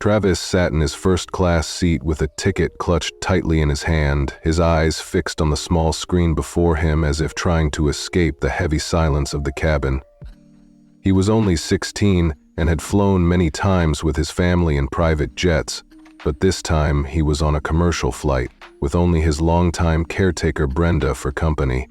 Travis sat in his first-class seat with a ticket clutched tightly in his hand, his eyes fixed on the small screen before him as if trying to escape the heavy silence of the cabin. He was only 16 and had flown many times with his family in private jets, but this time he was on a commercial flight, with only his longtime caretaker Brenda for company.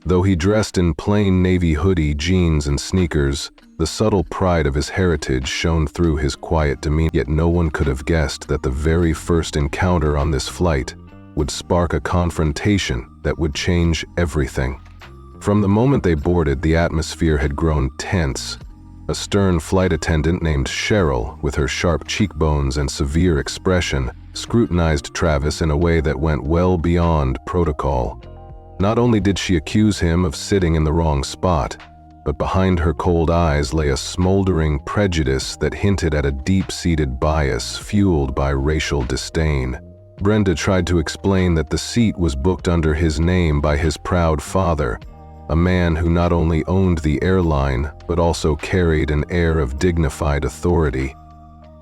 Though he dressed in plain navy hoodie, jeans, and sneakers, the subtle pride of his heritage shone through his quiet demeanor, yet no one could have guessed that the very first encounter on this flight would spark a confrontation that would change everything. From the moment they boarded, the atmosphere had grown tense. A stern flight attendant named Cheryl, with her sharp cheekbones and severe expression, scrutinized Travis in a way that went well beyond protocol. Not only did she accuse him of sitting in the wrong spot, but behind her cold eyes lay a smoldering prejudice that hinted at a deep-seated bias fueled by racial disdain. Brenda tried to explain that the seat was booked under his name by his proud father, a man who not only owned the airline, but also carried an air of dignified authority.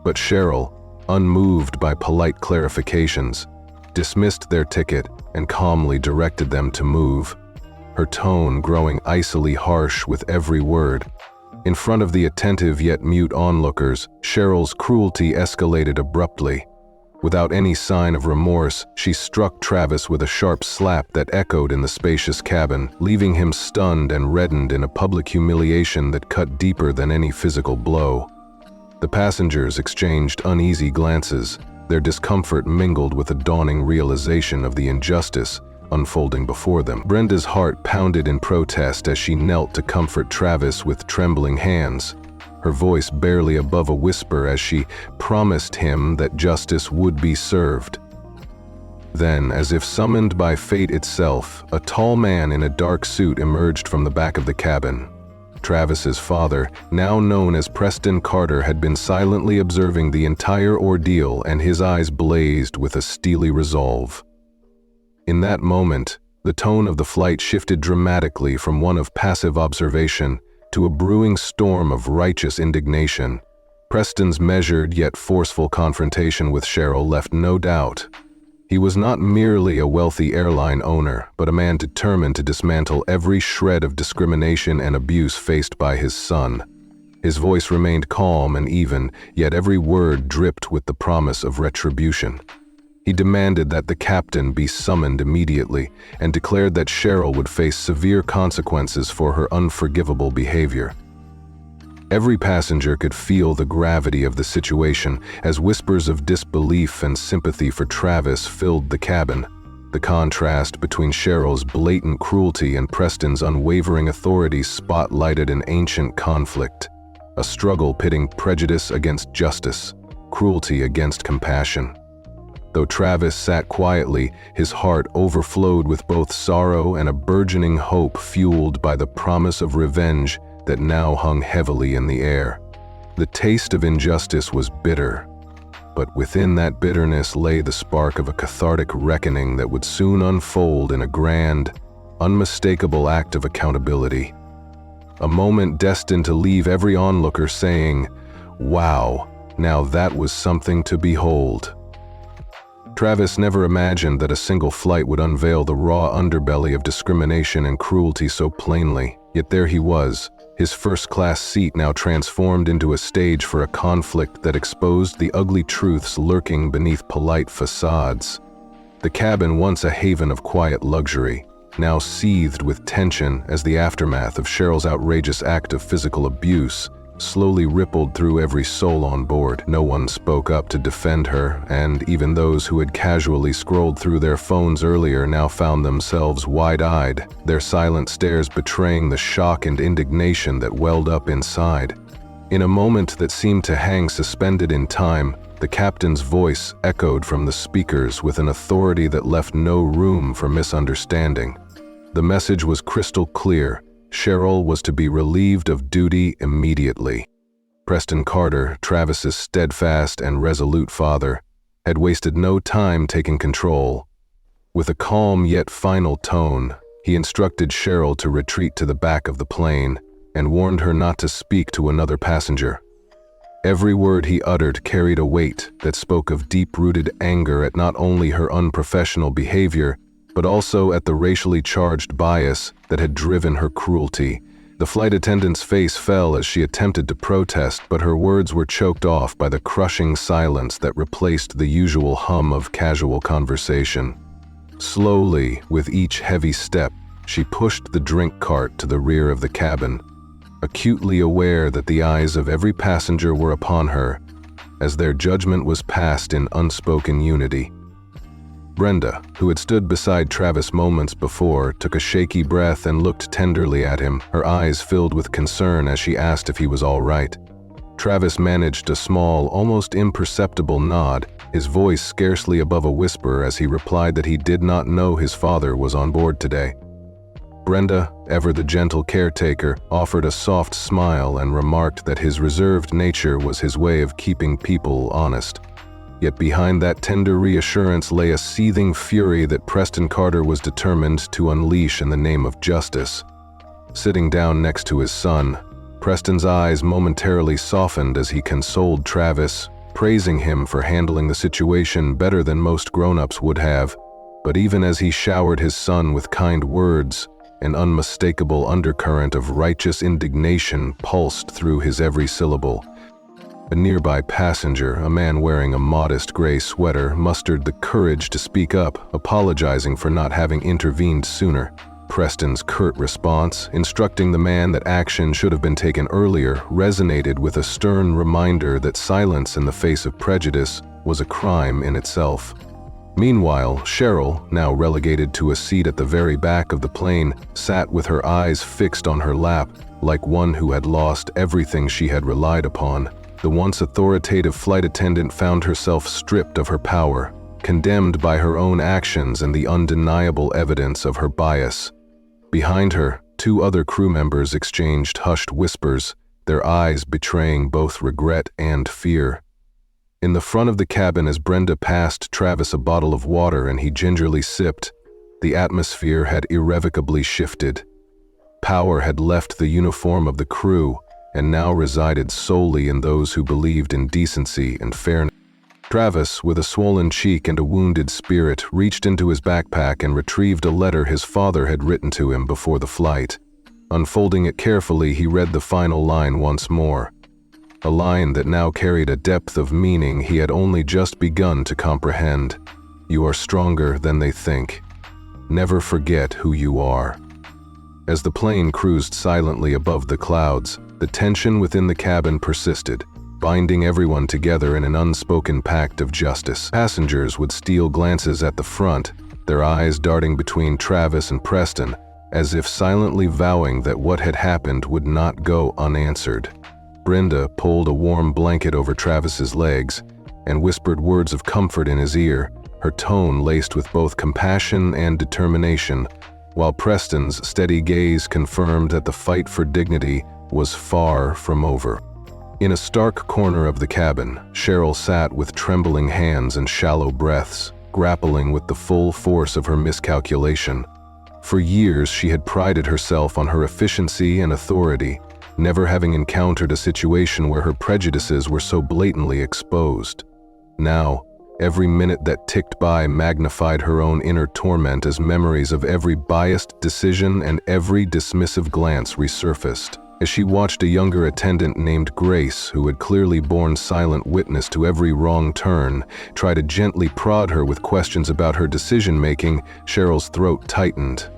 But Cheryl, unmoved by polite clarifications, dismissed their ticket and calmly directed them to move, her tone growing icily harsh with every word. In front of the attentive yet mute onlookers, Cheryl's cruelty escalated abruptly. Without any sign of remorse, she struck Travis with a sharp slap that echoed in the spacious cabin, leaving him stunned and reddened in a public humiliation that cut deeper than any physical blow. The passengers exchanged uneasy glances, their discomfort mingled with a dawning realization of the injustice unfolding before them. Brenda's heart pounded in protest as she knelt to comfort Travis with trembling hands, her voice barely above a whisper as she promised him that justice would be served. Then, as if summoned by fate itself, a tall man in a dark suit emerged from the back of the cabin. Travis's father, now known as Preston Carter, had been silently observing the entire ordeal, and his eyes blazed with a steely resolve. In that moment, the tone of the flight shifted dramatically from one of passive observation to a brewing storm of righteous indignation. Preston's measured yet forceful confrontation with Cheryl left no doubt. He was not merely a wealthy airline owner, but a man determined to dismantle every shred of discrimination and abuse faced by his son. His voice remained calm and even, yet every word dripped with the promise of retribution. He demanded that the captain be summoned immediately and declared that Cheryl would face severe consequences for her unforgivable behavior. Every passenger could feel the gravity of the situation as whispers of disbelief and sympathy for Travis filled the cabin. The contrast between Cheryl's blatant cruelty and Preston's unwavering authority spotlighted an ancient conflict, a struggle pitting prejudice against justice, cruelty against compassion. Though Travis sat quietly, his heart overflowed with both sorrow and a burgeoning hope fueled by the promise of revenge that now hung heavily in the air. The taste of injustice was bitter, but within that bitterness lay the spark of a cathartic reckoning that would soon unfold in a grand, unmistakable act of accountability. A moment destined to leave every onlooker saying, "Wow, now that was something to behold." Travis never imagined that a single flight would unveil the raw underbelly of discrimination and cruelty so plainly, yet there he was, his first-class seat now transformed into a stage for a conflict that exposed the ugly truths lurking beneath polite facades. The cabin, once a haven of quiet luxury, now seethed with tension as the aftermath of Cheryl's outrageous act of physical abuse slowly rippled through every soul on board. No one spoke up to defend her, and even those who had casually scrolled through their phones earlier now found themselves wide-eyed, their silent stares betraying the shock and indignation that welled up inside. In a moment that seemed to hang suspended in time, the captain's voice echoed from the speakers with an authority that left no room for misunderstanding. The message was crystal clear. Cheryl was to be relieved of duty immediately. Preston Carter, Travis's steadfast and resolute father, had wasted no time taking control. With a calm yet final tone, he instructed Cheryl to retreat to the back of the plane and warned her not to speak to another passenger. Every word he uttered carried a weight that spoke of deep-rooted anger at not only her unprofessional behavior, but also at the racially charged bias that had driven her cruelty. The flight attendant's face fell as she attempted to protest, but her words were choked off by the crushing silence that replaced the usual hum of casual conversation. Slowly, with each heavy step, she pushed the drink cart to the rear of the cabin, acutely aware that the eyes of every passenger were upon her, as their judgment was passed in unspoken unity. Brenda, who had stood beside Travis moments before, took a shaky breath and looked tenderly at him, her eyes filled with concern as she asked if he was all right. Travis managed a small, almost imperceptible nod, his voice scarcely above a whisper as he replied that he did not know his father was on board today. Brenda, ever the gentle caretaker, offered a soft smile and remarked that his reserved nature was his way of keeping people honest. Yet behind that tender reassurance lay a seething fury that Preston Carter was determined to unleash in the name of justice. Sitting down next to his son, Preston's eyes momentarily softened as he consoled Travis, praising him for handling the situation better than most grown-ups would have. But even as he showered his son with kind words, an unmistakable undercurrent of righteous indignation pulsed through his every syllable. A nearby passenger, a man wearing a modest gray sweater, mustered the courage to speak up, apologizing for not having intervened sooner. Preston's curt response, instructing the man that action should have been taken earlier, resonated with a stern reminder that silence in the face of prejudice was a crime in itself. Meanwhile, Cheryl, now relegated to a seat at the very back of the plane, sat with her eyes fixed on her lap, like one who had lost everything she had relied upon. The once authoritative flight attendant found herself stripped of her power, condemned by her own actions and the undeniable evidence of her bias. Behind her, two other crew members exchanged hushed whispers, their eyes betraying both regret and fear. In the front of the cabin, as Brenda passed Travis a bottle of water and he gingerly sipped, the atmosphere had irrevocably shifted. Power had left the uniform of the crew and now resided solely in those who believed in decency and fairness. Travis, with a swollen cheek and a wounded spirit, reached into his backpack and retrieved a letter his father had written to him before the flight. Unfolding it carefully, he read the final line once more, a line that now carried a depth of meaning he had only just begun to comprehend. "You are stronger than they think. Never forget who you are." As the plane cruised silently above the clouds, the tension within the cabin persisted, binding everyone together in an unspoken pact of justice. Passengers would steal glances at the front, their eyes darting between Travis and Preston, as if silently vowing that what had happened would not go unanswered. Brenda pulled a warm blanket over Travis's legs and whispered words of comfort in his ear, her tone laced with both compassion and determination, while Preston's steady gaze confirmed that the fight for dignity was far from over. In a stark corner of the cabin, Cheryl sat with trembling hands and shallow breaths, grappling with the full force of her miscalculation. For years, she had prided herself on her efficiency and authority, never having encountered a situation where her prejudices were so blatantly exposed. Now, every minute that ticked by magnified her own inner torment as memories of every biased decision and every dismissive glance resurfaced. As she watched a younger attendant named Grace, who had clearly borne silent witness to every wrong turn, try to gently prod her with questions about her decision-making, Cheryl's throat tightened.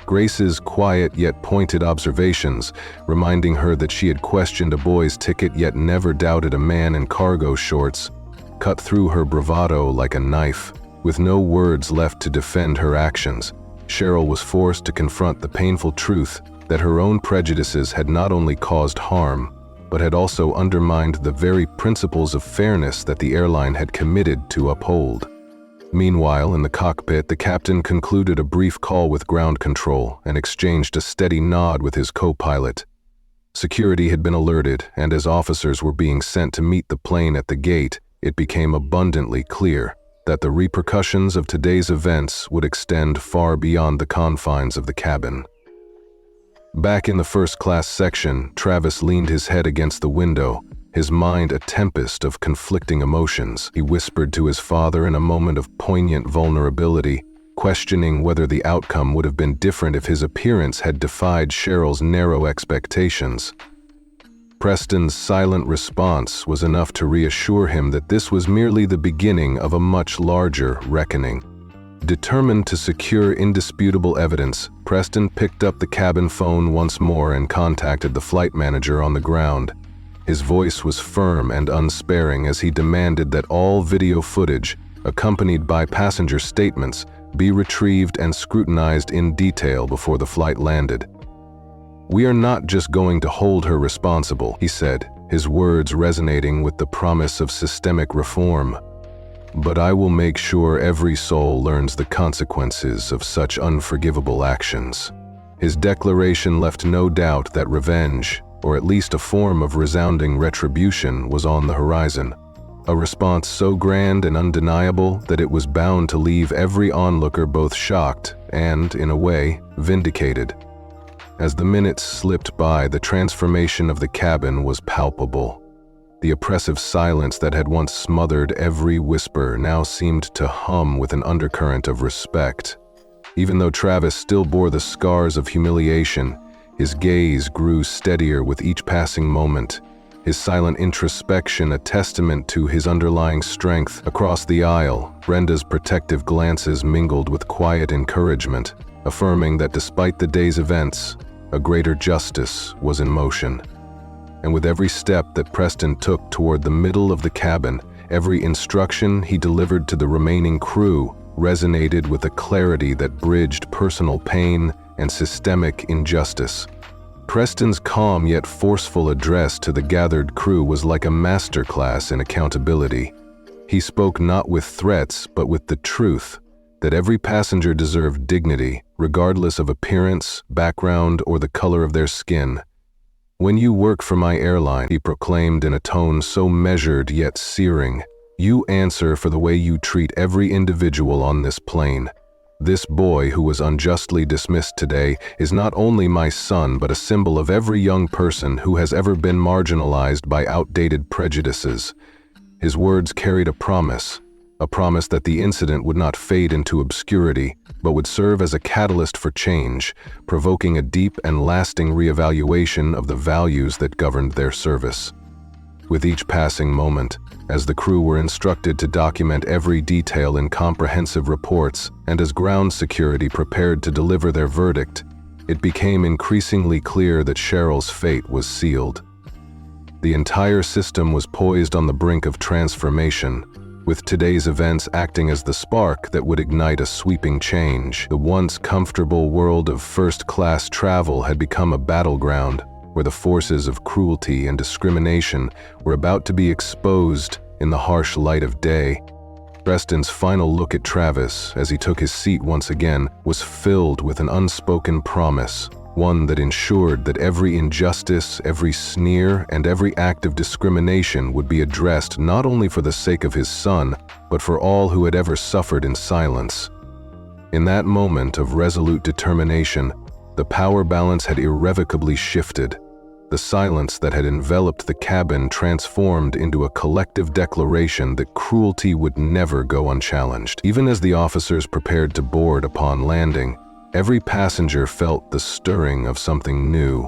Grace's quiet yet pointed observations, reminding her that she had questioned a boy's ticket yet never doubted a man in cargo shorts, cut through her bravado like a knife. With no words left to defend her actions, Cheryl was forced to confront the painful truth that her own prejudices had not only caused harm, but had also undermined the very principles of fairness that the airline had committed to uphold. Meanwhile, in the cockpit, the captain concluded a brief call with ground control and exchanged a steady nod with his co-pilot. Security had been alerted, and as officers were being sent to meet the plane at the gate, it became abundantly clear that the repercussions of today's events would extend far beyond the confines of the cabin. Back in the first-class section, Travis leaned his head against the window, his mind a tempest of conflicting emotions. He whispered to his father in a moment of poignant vulnerability, questioning whether the outcome would have been different if his appearance had defied Cheryl's narrow expectations. Preston's silent response was enough to reassure him that this was merely the beginning of a much larger reckoning. Determined to secure indisputable evidence, Preston picked up the cabin phone once more and contacted the flight manager on the ground. His voice was firm and unsparing as he demanded that all video footage, accompanied by passenger statements, be retrieved and scrutinized in detail before the flight landed. "We are not just going to hold her responsible," he said, his words resonating with the promise of systemic reform. "But I will make sure every soul learns the consequences of such unforgivable actions." His declaration left no doubt that revenge, or at least a form of resounding retribution, was on the horizon. A response so grand and undeniable that it was bound to leave every onlooker both shocked and, in a way, vindicated. As the minutes slipped by, the transformation of the cabin was palpable. The oppressive silence that had once smothered every whisper now seemed to hum with an undercurrent of respect. Even though Travis still bore the scars of humiliation, his gaze grew steadier with each passing moment, his silent introspection a testament to his underlying strength. Across the aisle, Brenda's protective glances mingled with quiet encouragement, affirming that despite the day's events, a greater justice was in motion. And with every step that Preston took toward the middle of the cabin, every instruction he delivered to the remaining crew resonated with a clarity that bridged personal pain and systemic injustice. Preston's calm yet forceful address to the gathered crew was like a masterclass in accountability. He spoke not with threats, but with the truth, that every passenger deserved dignity, regardless of appearance, background, or the color of their skin. "When you work for my airline," he proclaimed in a tone so measured yet searing, "you answer for the way you treat every individual on this plane. This boy who was unjustly dismissed today is not only my son but a symbol of every young person who has ever been marginalized by outdated prejudices." His words carried a promise that the incident would not fade into obscurity, but would serve as a catalyst for change, provoking a deep and lasting reevaluation of the values that governed their service. With each passing moment, as the crew were instructed to document every detail in comprehensive reports, and as ground security prepared to deliver their verdict, it became increasingly clear that Cheryl's fate was sealed. The entire system was poised on the brink of transformation, with today's events acting as the spark that would ignite a sweeping change. The once comfortable world of first-class travel had become a battleground where the forces of cruelty and discrimination were about to be exposed in the harsh light of day. Preston's final look at Travis as he took his seat once again was filled with an unspoken promise, one that ensured that every injustice, every sneer, and every act of discrimination would be addressed not only for the sake of his son, but for all who had ever suffered in silence. In that moment of resolute determination, the power balance had irrevocably shifted. The silence that had enveloped the cabin transformed into a collective declaration that cruelty would never go unchallenged. Even as the officers prepared to board upon landing, every passenger felt the stirring of something new,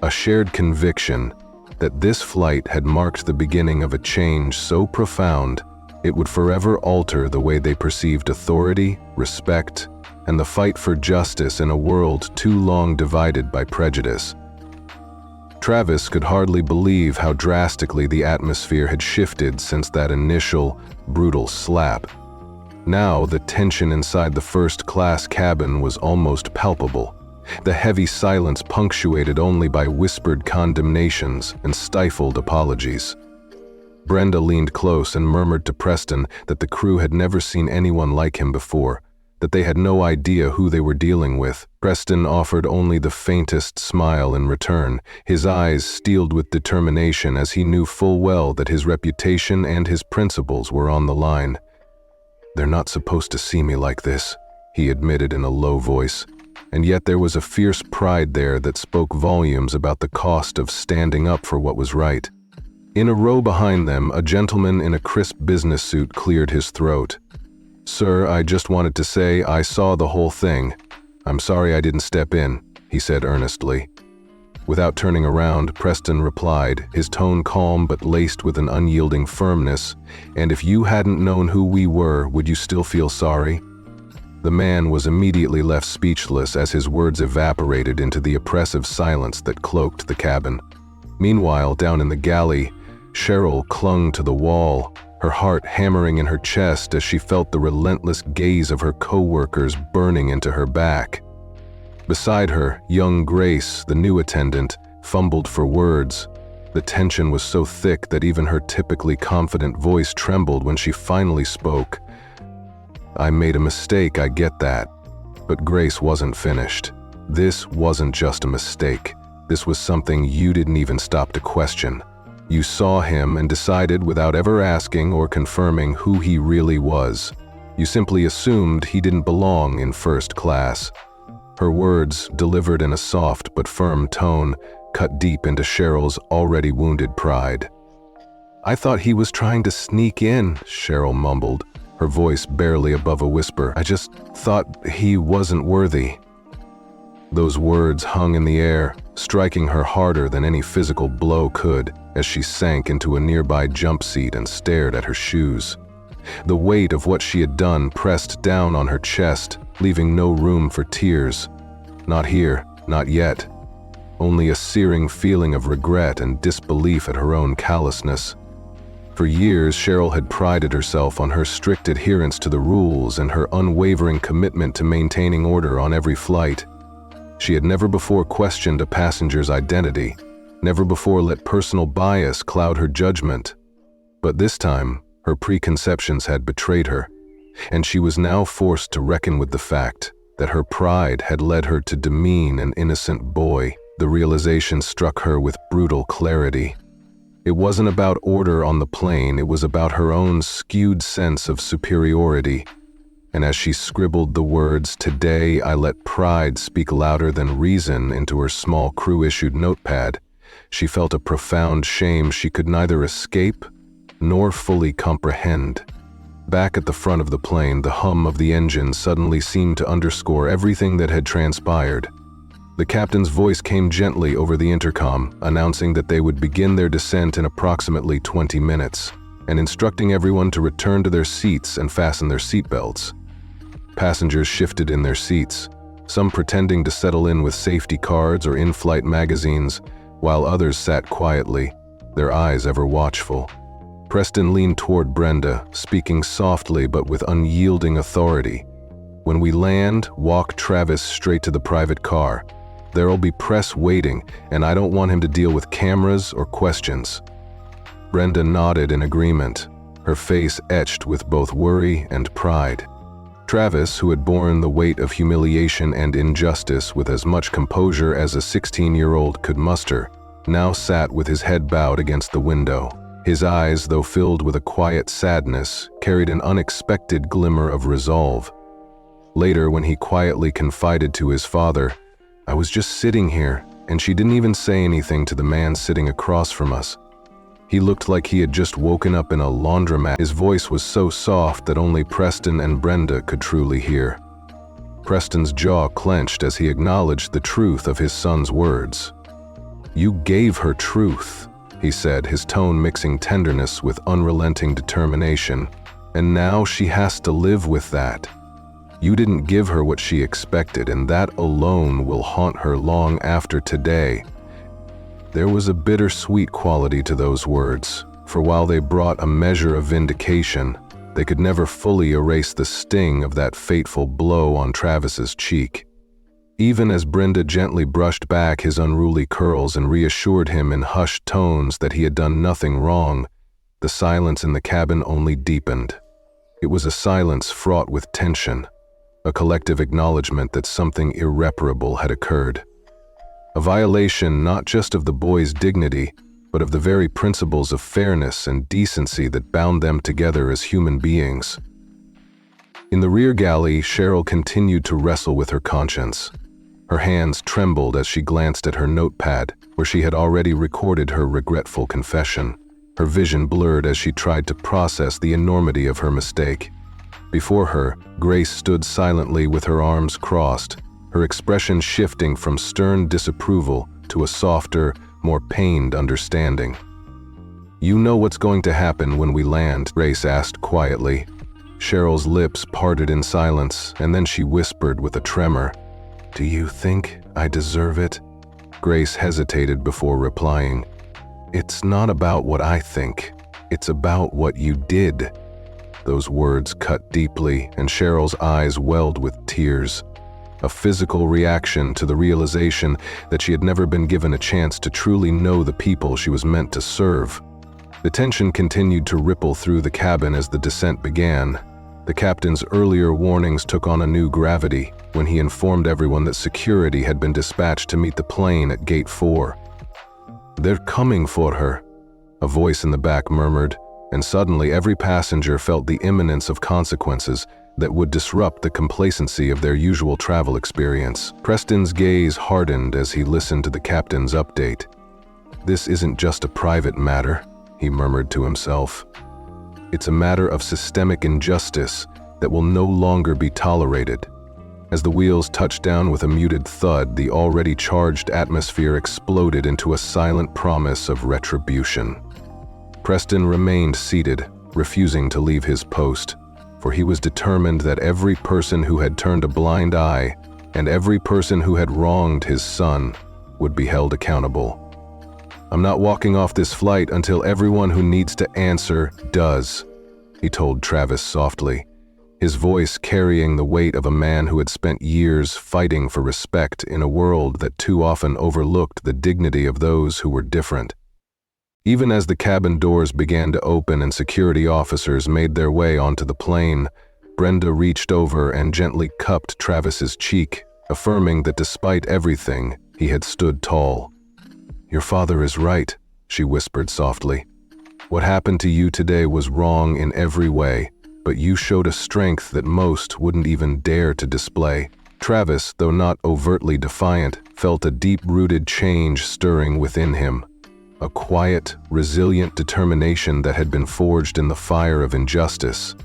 a shared conviction that this flight had marked the beginning of a change so profound it would forever alter the way they perceived authority, respect, and the fight for justice in a world too long divided by prejudice. Travis could hardly believe how drastically the atmosphere had shifted since that initial, brutal slap. Now, the tension inside the first-class cabin was almost palpable, the heavy silence punctuated only by whispered condemnations and stifled apologies. Brenda leaned close and murmured to Preston that the crew had never seen anyone like him before, that they had no idea who they were dealing with. Preston offered only the faintest smile in return, his eyes steeled with determination as he knew full well that his reputation and his principles were on the line. "They're not supposed to see me like this," he admitted in a low voice, and yet there was a fierce pride there that spoke volumes about the cost of standing up for what was right. In a row behind them, a gentleman in a crisp business suit cleared his throat. "Sir, I just wanted to say I saw the whole thing. I'm sorry I didn't step in," he said earnestly. Without turning around, Preston replied, his tone calm but laced with an unyielding firmness, "And if you hadn't known who we were, would you still feel sorry?" The man was immediately left speechless as his words evaporated into the oppressive silence that cloaked the cabin. Meanwhile, down in the galley, Cheryl clung to the wall, her heart hammering in her chest as she felt the relentless gaze of her co-workers burning into her back. Beside her, young Grace, the new attendant, fumbled for words. The tension was so thick that even her typically confident voice trembled when she finally spoke. "I made a mistake, I get that." But Grace wasn't finished. This wasn't just a mistake. This was something you didn't even stop to question. You saw him and decided without ever asking or confirming who he really was. You simply assumed he didn't belong in first class. Her words, delivered in a soft but firm tone, cut deep into Cheryl's already wounded pride. "I thought he was trying to sneak in," Cheryl mumbled, her voice barely above a whisper. "I just thought he wasn't worthy." Those words hung in the air, striking her harder than any physical blow could, as she sank into a nearby jump seat and stared at her shoes. The weight of what she had done pressed down on her chest, leaving no room for tears. Not here, not yet. Only a searing feeling of regret and disbelief at her own callousness. For years, Cheryl had prided herself on her strict adherence to the rules and her unwavering commitment to maintaining order on every flight. She had never before questioned a passenger's identity, never before let personal bias cloud her judgment. But this time, her preconceptions had betrayed her, and she was now forced to reckon with the fact that her pride had led her to demean an innocent boy. The realization struck her with brutal clarity. It wasn't about order on the plane, it was about her own skewed sense of superiority. And as she scribbled the words, "Today I let pride speak louder than reason," into her small crew-issued notepad, she felt a profound shame she could neither escape nor fully comprehend. Back at the front of the plane, the hum of the engine suddenly seemed to underscore everything that had transpired. The captain's voice came gently over the intercom, announcing that they would begin their descent in approximately 20 minutes, and instructing everyone to return to their seats and fasten their seatbelts. Passengers shifted in their seats, some pretending to settle in with safety cards or in-flight magazines, while others sat quietly, their eyes ever watchful. Preston leaned toward Brenda, speaking softly but with unyielding authority. "When we land, walk Travis straight to the private car. There'll be press waiting, and I don't want him to deal with cameras or questions." Brenda nodded in agreement, her face etched with both worry and pride. Travis, who had borne the weight of humiliation and injustice with as much composure as a 16-year-old could muster, now sat with his head bowed against the window. His eyes, though filled with a quiet sadness, carried an unexpected glimmer of resolve. Later, when he quietly confided to his father, "I was just sitting here, and she didn't even say anything to the man sitting across from us. He looked like he had just woken up in a laundromat." His voice was so soft that only Preston and Brenda could truly hear. Preston's jaw clenched as he acknowledged the truth of his son's words. "You gave her truth," he said, his tone mixing tenderness with unrelenting determination. "And now she has to live with that. You didn't give her what she expected, and that alone will haunt her long after today." There was a bittersweet quality to those words, for while they brought a measure of vindication, they could never fully erase the sting of that fateful blow on Travis's cheek. Even as Brenda gently brushed back his unruly curls and reassured him in hushed tones that he had done nothing wrong, the silence in the cabin only deepened. It was a silence fraught with tension, a collective acknowledgement that something irreparable had occurred. A violation not just of the boy's dignity, but of the very principles of fairness and decency that bound them together as human beings. In the rear galley, Cheryl continued to wrestle with her conscience. Her hands trembled as she glanced at her notepad, where she had already recorded her regretful confession. her vision blurred as she tried to process the enormity of her mistake. Before her, Grace stood silently with her arms crossed, her expression shifting from stern disapproval to a softer, more pained understanding. "You know what's going to happen when we land?" Grace asked quietly. Cheryl's lips parted in silence, and then she whispered with a tremor, "Do you think I deserve it?" Grace hesitated before replying, "It's not about what I think. It's about what you did." Those words cut deeply, and Cheryl's eyes welled with tears, a physical reaction to the realization that she had never been given a chance to truly know the people she was meant to serve. The tension continued to ripple through the cabin as the descent began. The captain's earlier warnings took on a new gravity when he informed everyone that security had been dispatched to meet the plane at Gate 4. "They're coming for her," a voice in the back murmured, and suddenly every passenger felt the imminence of consequences that would disrupt the complacency of their usual travel experience. Preston's gaze hardened as he listened to the captain's update. "This isn't just a private matter," he murmured to himself. "It's a matter of systemic injustice that will no longer be tolerated." As the wheels touched down with a muted thud, the already charged atmosphere exploded into a silent promise of retribution. Preston remained seated, refusing to leave his post, for he was determined that every person who had turned a blind eye and every person who had wronged his son would be held accountable. "I'm not walking off this flight until everyone who needs to answer does," he told Travis softly, his voice carrying the weight of a man who had spent years fighting for respect in a world that too often overlooked the dignity of those who were different. Even as the cabin doors began to open and security officers made their way onto the plane, Brenda reached over and gently cupped Travis's cheek, affirming that despite everything, he had stood tall. "Your father is right," she whispered softly. "What happened to you today was wrong in every way, but you showed a strength that most wouldn't even dare to display." Travis, though not overtly defiant, felt a deep-rooted change stirring within him. A quiet, resilient determination that had been forged in the fire of injustice.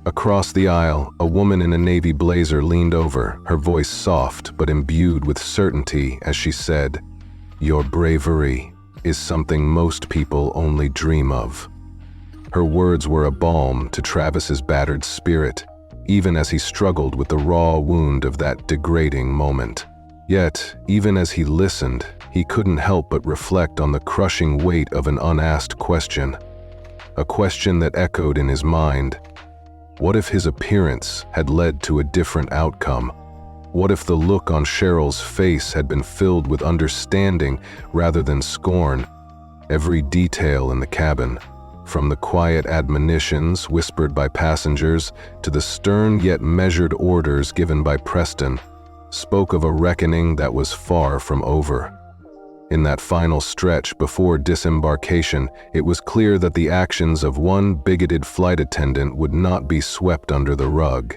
Across the aisle, a woman in a navy blazer leaned over, her voice soft but imbued with certainty as she said, "Your bravery is something most people only dream of." Her words were a balm to Travis's battered spirit, even as he struggled with the raw wound of that degrading moment. Yet, even as he listened, he couldn't help but reflect on the crushing weight of an unasked question. A question that echoed in his mind. What if his appearance had led to a different outcome? What if the look on Cheryl's face had been filled with understanding rather than scorn? Every detail in the cabin, from the quiet admonitions whispered by passengers to the stern yet measured orders given by Preston, spoke of a reckoning that was far from over. In that final stretch before disembarkation, it was clear that the actions of one bigoted flight attendant would not be swept under the rug.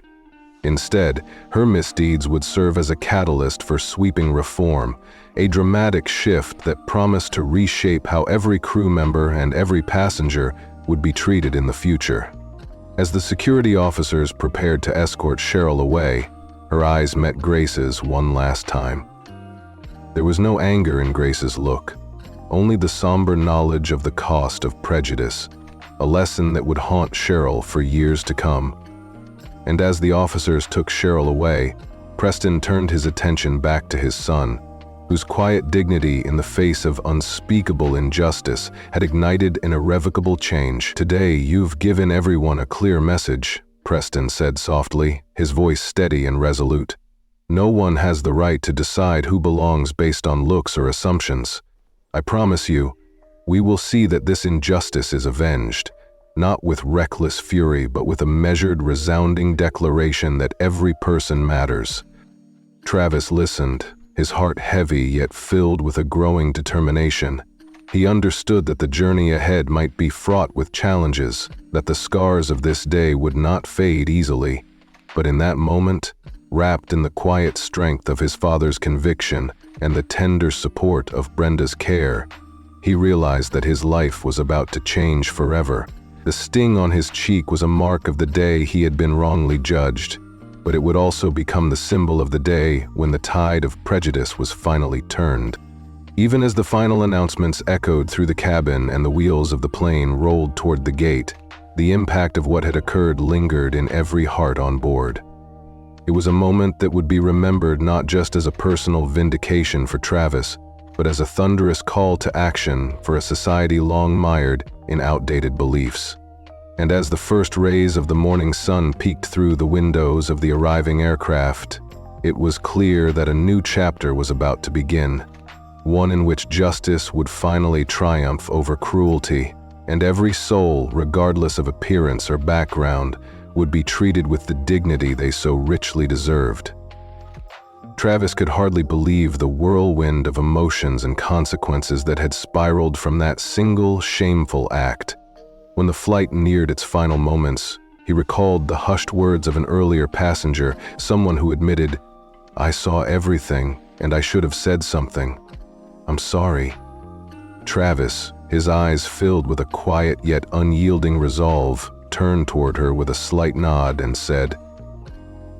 Instead, her misdeeds would serve as a catalyst for sweeping reform, a dramatic shift that promised to reshape how every crew member and every passenger would be treated in the future. As the security officers prepared to escort Cheryl away, her eyes met Grace's one last time. There was no anger in Grace's look, only the somber knowledge of the cost of prejudice, a lesson that would haunt Cheryl for years to come. And as the officers took Cheryl away, Preston turned his attention back to his son, whose quiet dignity in the face of unspeakable injustice had ignited an irrevocable change. "Today, you've given everyone a clear message," Preston said softly, his voice steady and resolute. "No one has the right to decide who belongs based on looks or assumptions. I promise you, we will see that this injustice is avenged, not with reckless fury, but with a measured, resounding declaration that every person matters." Travis listened, his heart heavy yet filled with a growing determination. He understood that the journey ahead might be fraught with challenges, that the scars of this day would not fade easily. But in that moment, wrapped in the quiet strength of his father's conviction and the tender support of Brenda's care, He realized that his life was about to change forever. The sting on his cheek was a mark of the day he had been wrongly judged, but it would also become the symbol of the day when the tide of prejudice was finally turned. Even as the final announcements echoed through the cabin and the wheels of the plane rolled toward the gate, the impact of what had occurred lingered in every heart on board. It was a moment that would be remembered not just as a personal vindication for Travis, but as a thunderous call to action for a society long mired in outdated beliefs. And as the first rays of the morning sun peeked through the windows of the arriving aircraft, it was clear that a new chapter was about to begin, one in which justice would finally triumph over cruelty, and every soul, regardless of appearance or background, would be treated with the dignity they so richly deserved. Travis could hardly believe the whirlwind of emotions and consequences that had spiraled from that single shameful act. When the flight neared its final moments, he recalled the hushed words of an earlier passenger, someone who admitted, "I saw everything, and I should have said something. I'm sorry." Travis, his eyes filled with a quiet yet unyielding resolve, turned toward her with a slight nod and said,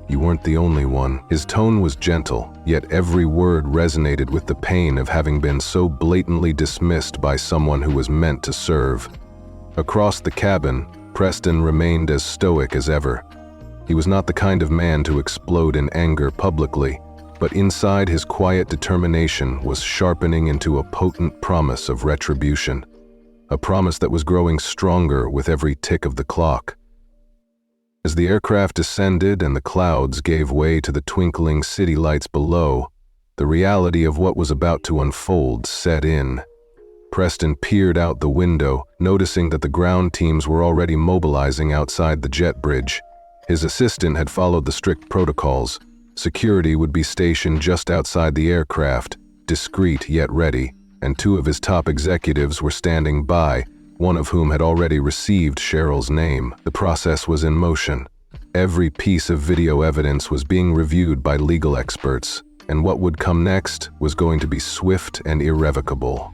"You weren't the only one." His tone was gentle, yet every word resonated with the pain of having been so blatantly dismissed by someone who was meant to serve. Across the cabin, Preston remained as stoic as ever. He was not the kind of man to explode in anger publicly, but inside his quiet determination was sharpening into a potent promise of retribution, a promise that was growing stronger with every tick of the clock. As the aircraft descended and the clouds gave way to the twinkling city lights below, the reality of what was about to unfold set in. Preston peered out the window, noticing that the ground teams were already mobilizing outside the jet bridge. His assistant had followed the strict protocols. Security would be stationed just outside the aircraft, discreet yet ready, and two of his top executives were standing by, one of whom had already received Cheryl's name. The process was in motion. Every piece of video evidence was being reviewed by legal experts, and what would come next was going to be swift and irrevocable.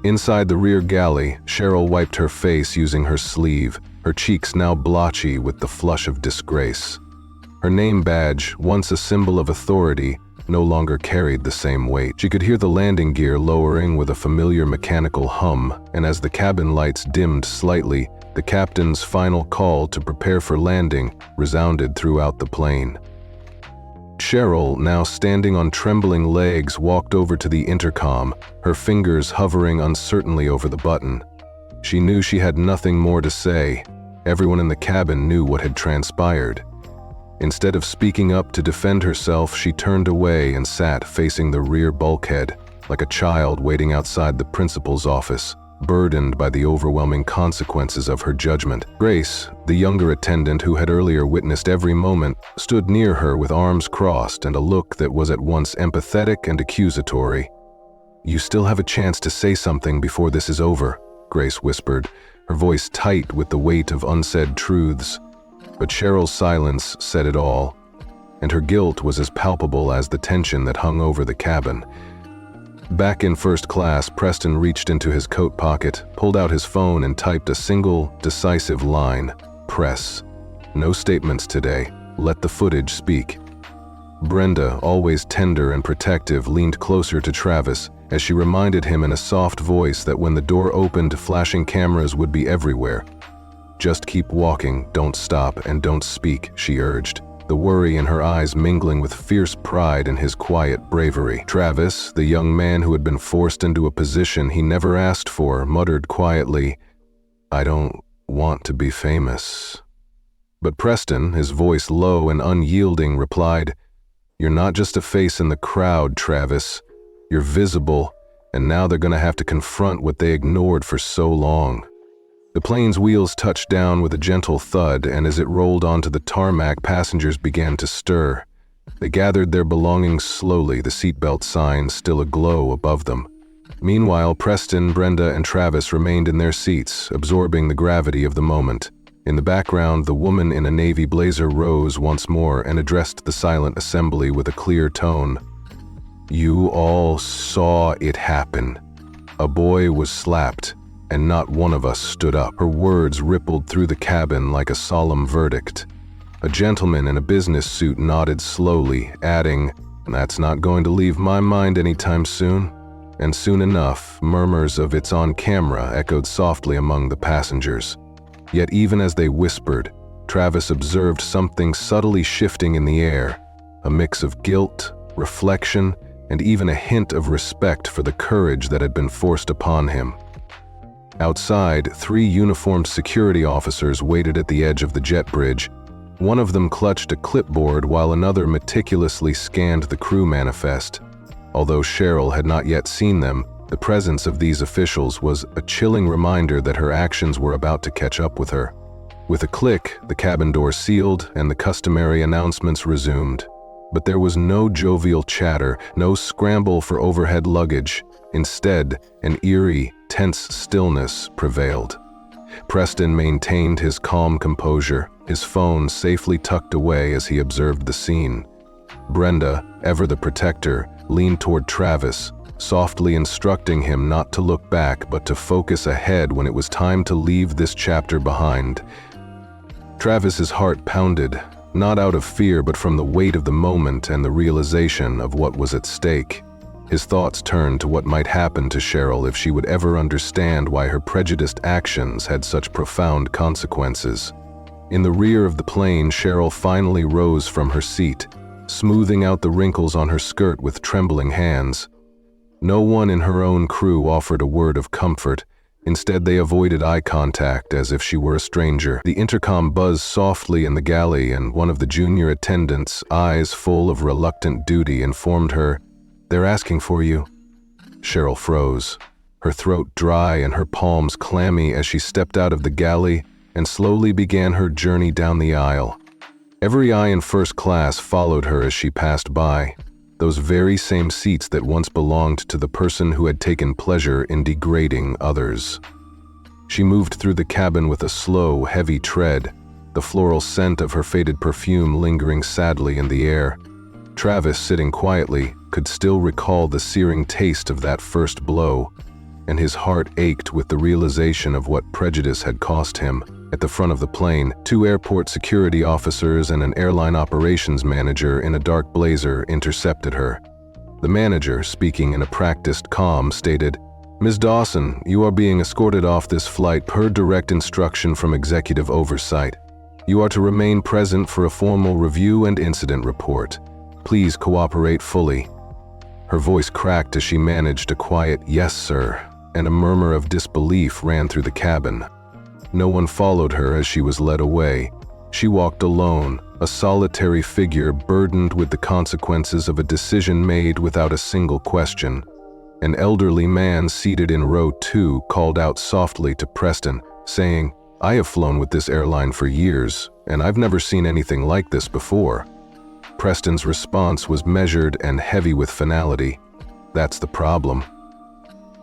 Inside the rear galley, Cheryl wiped her face using her sleeve, her cheeks now blotchy with the flush of disgrace. Her name badge, once a symbol of authority, no longer carried the same weight. She could hear the landing gear lowering with a familiar mechanical hum, and as the cabin lights dimmed slightly, the captain's final call to prepare for landing resounded throughout the plane. Cheryl, now standing on trembling legs, walked over to the intercom, her fingers hovering uncertainly over the button. She knew she had nothing more to say. Everyone in the cabin knew what had transpired. Instead of speaking up to defend herself, she turned away and sat facing the rear bulkhead, like a child waiting outside the principal's office, burdened by the overwhelming consequences of her judgment. Grace, the younger attendant who had earlier witnessed every moment, stood near her with arms crossed and a look that was at once empathetic and accusatory. "You still have a chance to say something before this is over," Grace whispered, her voice tight with the weight of unsaid truths. But Cheryl's silence said it all, and her guilt was as palpable as the tension that hung over the cabin. Back in first class, Preston reached into his coat pocket, pulled out his phone and typed a single, decisive line: "Press. No statements today. Let the footage speak." Brenda, always tender and protective, leaned closer to Travis as she reminded him in a soft voice that when the door opened, flashing cameras would be everywhere. "Just keep walking, don't stop, and don't speak," she urged, the worry in her eyes mingling with fierce pride in his quiet bravery. Travis, the young man who had been forced into a position he never asked for, muttered quietly, "I don't want to be famous." But Preston, his voice low and unyielding, replied, "You're not just a face in the crowd, Travis. You're visible, and now they're gonna have to confront what they ignored for so long." The plane's wheels touched down with a gentle thud, and as it rolled onto the tarmac, passengers began to stir. They gathered their belongings slowly, the seatbelt sign still aglow above them. Meanwhile, Preston, Brenda, and Travis remained in their seats, absorbing the gravity of the moment. In the background, the woman in a navy blazer rose once more and addressed the silent assembly with a clear tone. "You all saw it happen. A boy was slapped, and not one of us stood up. Her words rippled through the cabin like a solemn verdict. A gentleman in a business suit nodded slowly, adding, "That's not going to leave my mind anytime soon." And soon enough, murmurs of "it's on camera" echoed softly among the passengers. Yet even as they whispered, Travis observed something subtly shifting in the air, a mix of guilt, reflection, and even a hint of respect for the courage that had been forced upon him. Outside, 3 uniformed security officers waited at the edge of the jet bridge. One of them clutched a clipboard while another meticulously scanned the crew manifest. Although Cheryl had not yet seen them, the presence of these officials was a chilling reminder that her actions were about to catch up with her. With a click, the cabin door sealed and the customary announcements resumed. But there was no jovial chatter, no scramble for overhead luggage. Instead, an eerie, tense stillness prevailed. Preston maintained his calm composure, his phone safely tucked away as he observed the scene. Brenda, ever the protector, leaned toward Travis, softly instructing him not to look back but to focus ahead when it was time to leave this chapter behind. Travis's heart pounded, not out of fear but from the weight of the moment and the realization of what was at stake. His thoughts turned to what might happen to Cheryl if she would ever understand why her prejudiced actions had such profound consequences. In the rear of the plane, Cheryl finally rose from her seat, smoothing out the wrinkles on her skirt with trembling hands. No one in her own crew offered a word of comfort. Instead, they avoided eye contact as if she were a stranger. The intercom buzzed softly in the galley, and one of the junior attendants, eyes full of reluctant duty, informed her, "They're asking for you." Cheryl froze, her throat dry and her palms clammy as she stepped out of the galley and slowly began her journey down the aisle. Every eye in first class followed her as she passed by, those very same seats that once belonged to the person who had taken pleasure in degrading others. She moved through the cabin with a slow, heavy tread, the floral scent of her faded perfume lingering sadly in the air. Travis, sitting quietly, could still recall the searing taste of that first blow, and his heart ached with the realization of what prejudice had cost him. At the front of the plane, 2 airport security officers and an airline operations manager in a dark blazer intercepted her. The manager, speaking in a practiced calm, stated, "Ms. Dawson, you are being escorted off this flight per direct instruction from executive oversight. You are to remain present for a formal review and incident report. Please cooperate fully." Her voice cracked as she managed a quiet "yes, sir," and a murmur of disbelief ran through the cabin. No one followed her as she was led away. She walked alone, a solitary figure burdened with the consequences of a decision made without a single question. An elderly man seated in row 2 called out softly to Preston, saying, "I have flown with this airline for years, and I've never seen anything like this before." Preston's response was measured and heavy with finality. "That's the problem."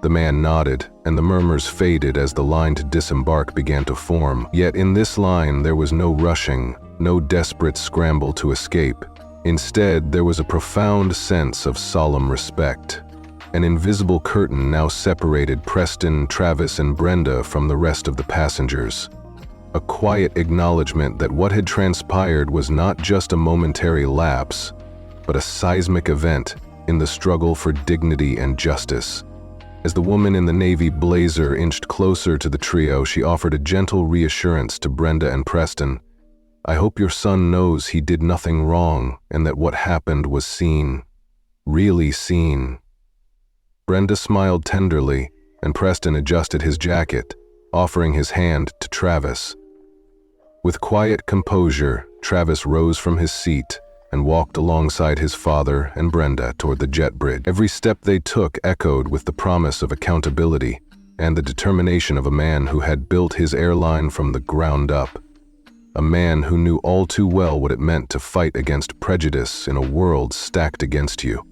The man nodded, and the murmurs faded as the line to disembark began to form. Yet in this line there was no rushing, no desperate scramble to escape. Instead, there was a profound sense of solemn respect. An invisible curtain now separated Preston, Travis, and Brenda from the rest of the passengers. A quiet acknowledgement that what had transpired was not just a momentary lapse, but a seismic event in the struggle for dignity and justice. As the woman in the navy blazer inched closer to the trio, she offered a gentle reassurance to Brenda and Preston. "I hope your son knows he did nothing wrong and that what happened was seen. Really seen." Brenda smiled tenderly, and Preston adjusted his jacket, offering his hand to Travis. With quiet composure, Travis rose from his seat and walked alongside his father and Brenda toward the jet bridge. Every step they took echoed with the promise of accountability and the determination of a man who had built his airline from the ground up. A man who knew all too well what it meant to fight against prejudice in a world stacked against you.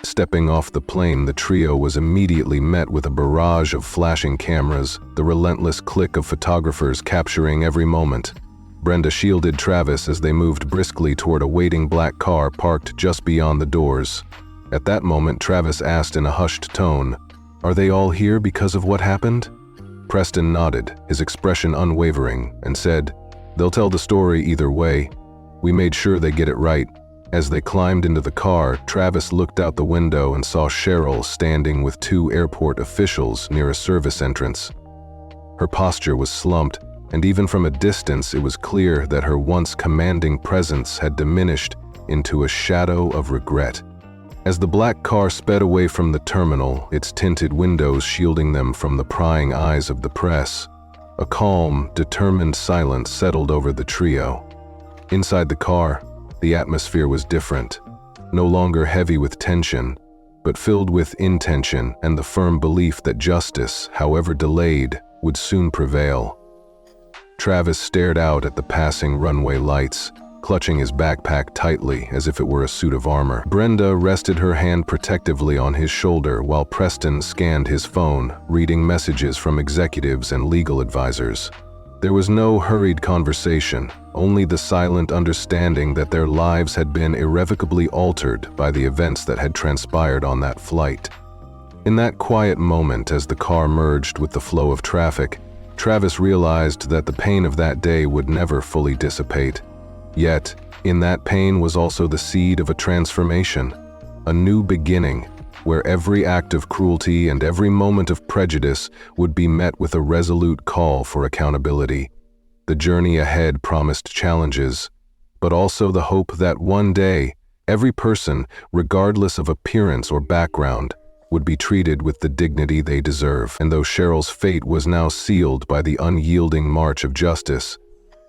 Stepping off the plane, the trio was immediately met with a barrage of flashing cameras, the relentless click of photographers capturing every moment. Brenda shielded Travis as they moved briskly toward a waiting black car parked just beyond the doors. At that moment, Travis asked in a hushed tone, Are they all here because of what happened? Preston nodded, his expression unwavering, and said, "They'll tell the story either way. We made sure they get it right." As they climbed into the car, Travis looked out the window and saw Cheryl standing with two airport officials near a service entrance. Her posture was slumped, and even from a distance it was clear that her once commanding presence had diminished into a shadow of regret. As the black car sped away from the terminal, its tinted windows shielding them from the prying eyes of the press, a calm, determined silence settled over the trio. Inside the car, the atmosphere was different, no longer heavy with tension, but filled with intention and the firm belief that justice, however delayed, would soon prevail. Travis stared out at the passing runway lights, clutching his backpack tightly as if it were a suit of armor. Brenda rested her hand protectively on his shoulder while Preston scanned his phone, reading messages from executives and legal advisors. There was no hurried conversation, only the silent understanding that their lives had been irrevocably altered by the events that had transpired on that flight. In that quiet moment as the car merged with the flow of traffic, Travis realized that the pain of that day would never fully dissipate. Yet, in that pain was also the seed of a transformation, a new beginning, where every act of cruelty and every moment of prejudice would be met with a resolute call for accountability. The journey ahead promised challenges, but also the hope that one day, every person, regardless of appearance or background, would be treated with the dignity they deserve. And though Cheryl's fate was now sealed by the unyielding march of justice,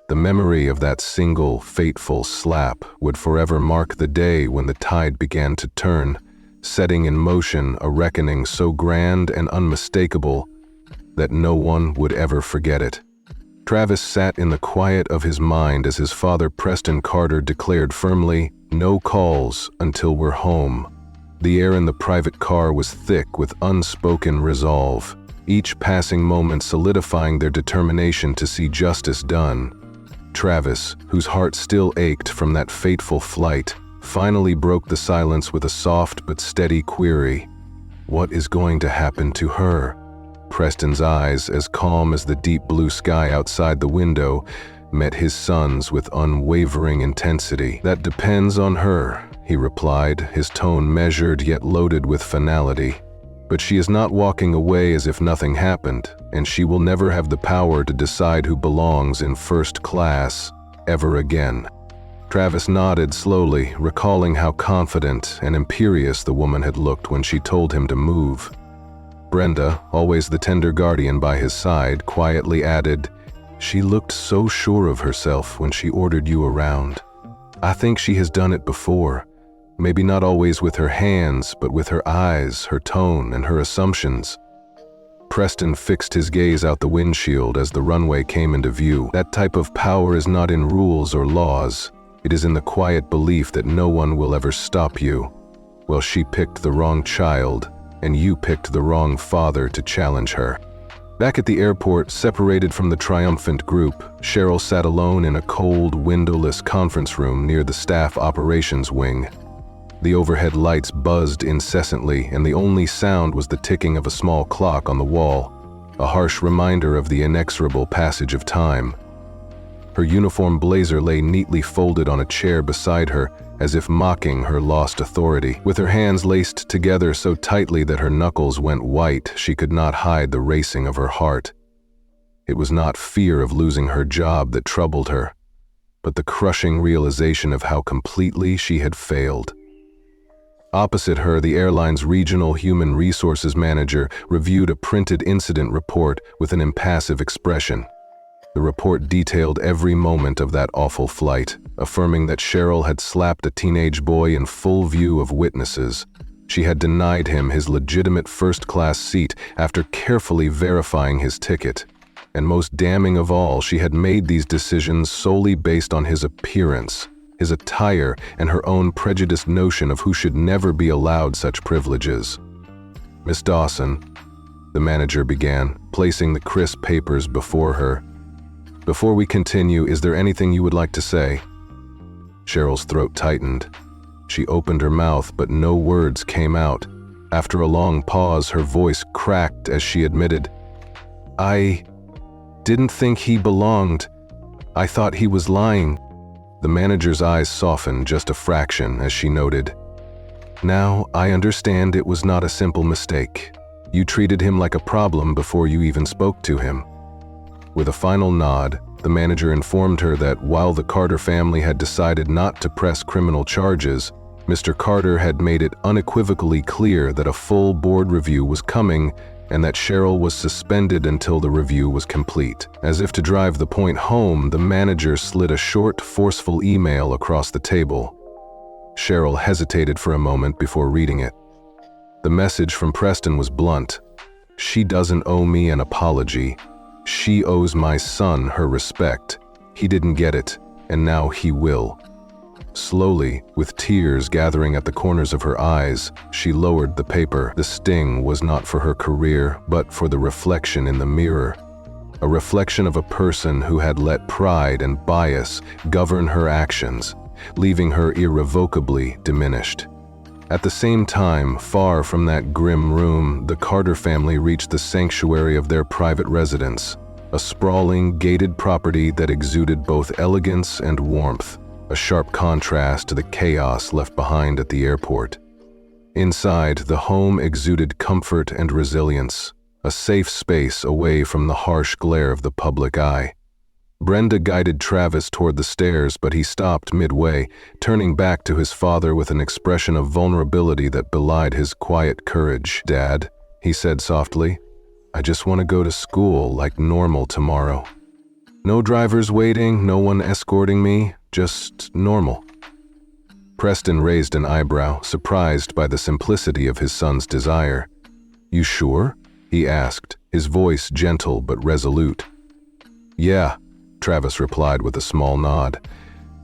the memory of that single, fateful slap would forever mark the day when the tide began to turn, setting in motion a reckoning so grand and unmistakable that no one would ever forget it. Travis sat in the quiet of his mind as his father Preston Carter declared firmly, "No calls until we're home." The air in the private car was thick with unspoken resolve, each passing moment solidifying their determination to see justice done. Travis, whose heart still ached from that fateful flight, finally broke the silence with a soft but steady query. What is going to happen to her? Preston's eyes, as calm as the deep blue sky outside the window, met his son's with unwavering intensity. "That depends on her," he replied, his tone measured yet loaded with finality. "But she is not walking away as if nothing happened, and she will never have the power to decide who belongs in first class ever again." Travis nodded slowly, recalling how confident and imperious the woman had looked when she told him to move. Brenda, always the tender guardian by his side, quietly added, "She looked so sure of herself when she ordered you around. I think she has done it before. Maybe not always with her hands, but with her eyes, her tone, and her assumptions." Preston fixed his gaze out the windshield as the runway came into view. "That type of power is not in rules or laws. It is in the quiet belief that no one will ever stop you. Well, she picked the wrong child, and you picked the wrong father to challenge her." Back at the airport, separated from the triumphant group, Cheryl sat alone in a cold, windowless conference room near the staff operations wing. The overhead lights buzzed incessantly, and the only sound was the ticking of a small clock on the wall, a harsh reminder of the inexorable passage of time. Her uniform blazer lay neatly folded on a chair beside her, as if mocking her lost authority. With her hands laced together so tightly that her knuckles went white, she could not hide the racing of her heart. It was not fear of losing her job that troubled her, but the crushing realization of how completely she had failed. Opposite her, the airline's regional human resources manager reviewed a printed incident report with an impassive expression. The report detailed every moment of that awful flight, affirming that Cheryl had slapped a teenage boy in full view of witnesses. She had denied him his legitimate first-class seat after carefully verifying his ticket. And most damning of all, she had made these decisions solely based on his appearance, his attire, and her own prejudiced notion of who should never be allowed such privileges. "Miss Dawson," the manager began, placing the crisp papers before her. "Before we continue, is there anything you would like to say?" Cheryl's throat tightened. She opened her mouth, but no words came out. After a long pause, her voice cracked as she admitted, "I didn't think he belonged. I thought he was lying." The manager's eyes softened just a fraction as she noted, "Now I understand it was not a simple mistake. You treated him like a problem before you even spoke to him." With a final nod, the manager informed her that while the Carter family had decided not to press criminal charges, Mr. Carter had made it unequivocally clear that a full board review was coming and that Cheryl was suspended until the review was complete. As if to drive the point home, the manager slid a short, forceful email across the table. Cheryl hesitated for a moment before reading it. The message from Preston was blunt. "She doesn't owe me an apology. She owes my son her respect. He didn't get it, and now he will." Slowly, with tears gathering at the corners of her eyes, she lowered the paper. The sting was not for her career, but for the reflection in the mirror. A reflection of a person who had let pride and bias govern her actions, leaving her irrevocably diminished. At the same time, far from that grim room, the Carter family reached the sanctuary of their private residence, a sprawling, gated property that exuded both elegance and warmth, a sharp contrast to the chaos left behind at the airport. Inside, the home exuded comfort and resilience, a safe space away from the harsh glare of the public eye. Brenda guided Travis toward the stairs, but he stopped midway, turning back to his father with an expression of vulnerability that belied his quiet courage. "Dad," he said softly, "I just want to go to school like normal tomorrow. No drivers waiting, no one escorting me, just normal." Preston raised an eyebrow, surprised by the simplicity of his son's desire. "You sure?" he asked, his voice gentle but resolute. "Yeah," Travis replied with a small nod.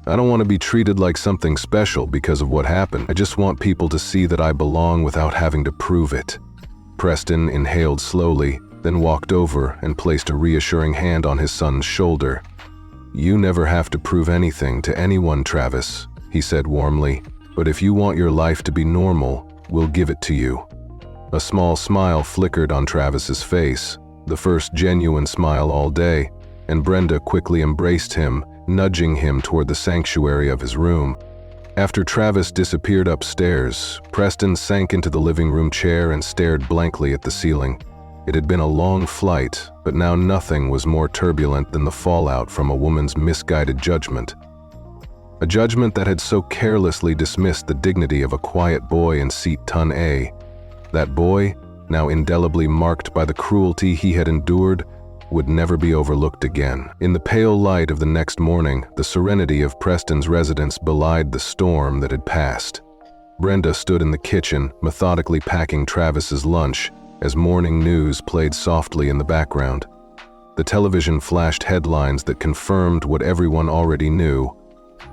"I don't want to be treated like something special because of what happened. I just want people to see that I belong without having to prove it." Preston inhaled slowly, then walked over and placed a reassuring hand on his son's shoulder. "You never have to prove anything to anyone, Travis," he said warmly, "but if you want your life to be normal, we'll give it to you." A small smile flickered on Travis's face, the first genuine smile all day, and Brenda quickly embraced him, nudging him toward the sanctuary of his room. After Travis disappeared upstairs, Preston sank into the living room chair and stared blankly at the ceiling. It had been a long flight, but now nothing was more turbulent than the fallout from a woman's misguided judgment. A judgment that had so carelessly dismissed the dignity of a quiet boy in seat ton A. That boy, now indelibly marked by the cruelty he had endured, would never be overlooked again. In the pale light of the next morning, the serenity of Preston's residence belied the storm that had passed. Brenda stood in the kitchen, methodically packing Travis's lunch, as morning news played softly in the background. The television flashed headlines that confirmed what everyone already knew.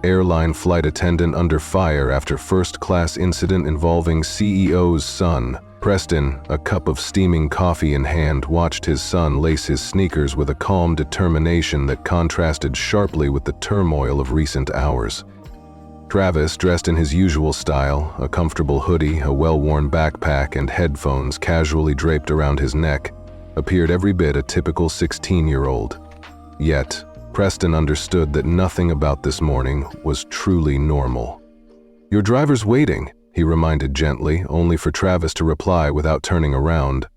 Airline flight attendant under fire after first-class incident involving CEO's son. Preston, a cup of steaming coffee in hand, watched his son lace his sneakers with a calm determination that contrasted sharply with the turmoil of recent hours. Travis, dressed in his usual style, a comfortable hoodie, a well-worn backpack, and headphones casually draped around his neck, appeared every bit a typical 16-year-old. Yet, Preston understood that nothing about this morning was truly normal. "Your driver's waiting," he reminded gently, only for Travis to reply without turning around.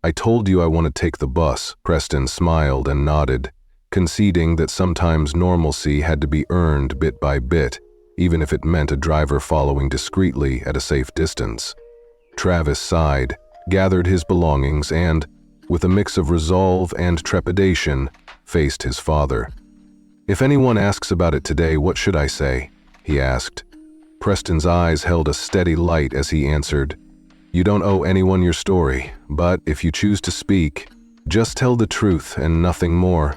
"I told you I want to take the bus." Preston smiled and nodded, conceding that sometimes normalcy had to be earned bit by bit, even if it meant a driver following discreetly at a safe distance. Travis sighed, gathered his belongings, and, with a mix of resolve and trepidation, faced his father. "If anyone asks about it today, what should I say?" he asked. Preston's eyes held a steady light as he answered, "You don't owe anyone your story, but if you choose to speak, just tell the truth and nothing more."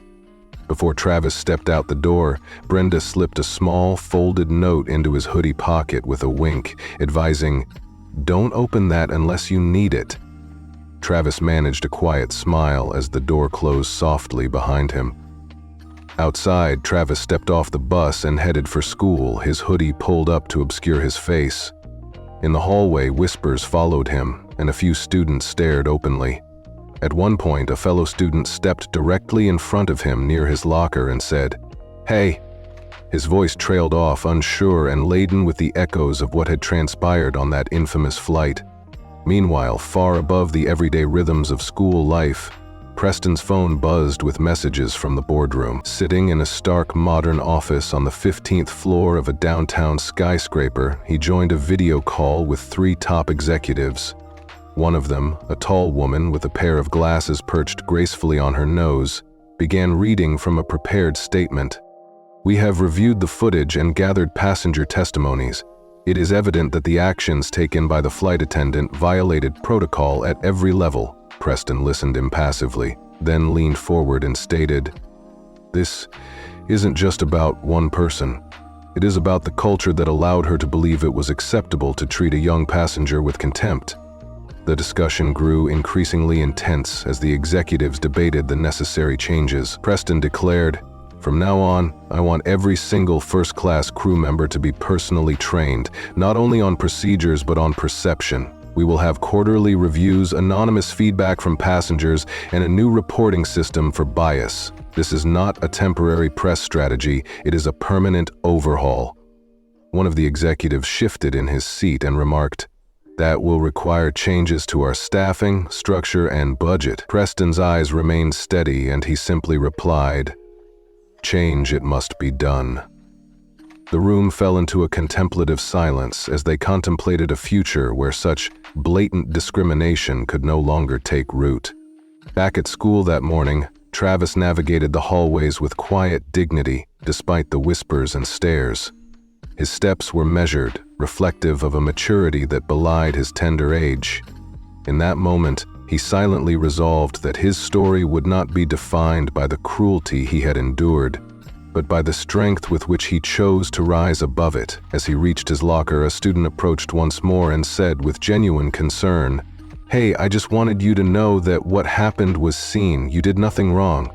Before Travis stepped out the door, Brenda slipped a small, folded note into his hoodie pocket with a wink, advising, "Don't open that unless you need it." Travis managed a quiet smile as the door closed softly behind him. Outside, Travis stepped off the bus and headed for school, his hoodie pulled up to obscure his face. In the hallway, whispers followed him, and a few students stared openly. At one point, a fellow student stepped directly in front of him near his locker and said, "Hey." His voice trailed off, unsure and laden with the echoes of what had transpired on that infamous flight. Meanwhile, far above the everyday rhythms of school life, Preston's phone buzzed with messages from the boardroom. Sitting in a stark modern office on the 15th floor of a downtown skyscraper, he joined a video call with 3 top executives. One of them, a tall woman with a pair of glasses perched gracefully on her nose, began reading from a prepared statement. "We have reviewed the footage and gathered passenger testimonies. It is evident that the actions taken by the flight attendant violated protocol at every level." Preston listened impassively, then leaned forward and stated, "This isn't just about one person. It is about the culture that allowed her to believe it was acceptable to treat a young passenger with contempt." The discussion grew increasingly intense as the executives debated the necessary changes. Preston declared, "From now on, I want every single first-class crew member to be personally trained, not only on procedures but on perception. We will have quarterly reviews, anonymous feedback from passengers, and a new reporting system for bias. This is not a temporary press strategy, it is a permanent overhaul." One of the executives shifted in his seat and remarked, "That will require changes to our staffing, structure, and budget." Preston's eyes remained steady and he simply replied, "Change it must be done." The room fell into a contemplative silence as they contemplated a future where such blatant discrimination could no longer take root. Back at school that morning, Travis navigated the hallways with quiet dignity despite the whispers and stares. His steps were measured, reflective of a maturity that belied his tender age. In that moment, he silently resolved that his story would not be defined by the cruelty he had endured, but by the strength with which he chose to rise above it. As he reached his locker, a student approached once more and said with genuine concern, "Hey, I just wanted you to know that what happened was seen. You did nothing wrong."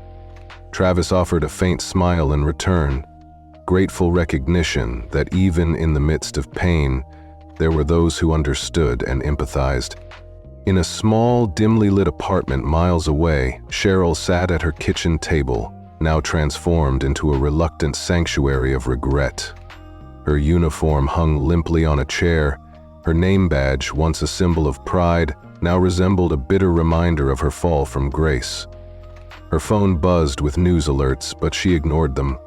Travis offered a faint smile in return, grateful recognition that even in the midst of pain, there were those who understood and empathized. In a small, dimly lit apartment miles away, Cheryl sat at her kitchen table, now transformed into a reluctant sanctuary of regret. Her uniform hung limply on a chair. Her name badge, once a symbol of pride, now resembled a bitter reminder of her fall from grace. Her phone buzzed with news alerts, but she ignored them.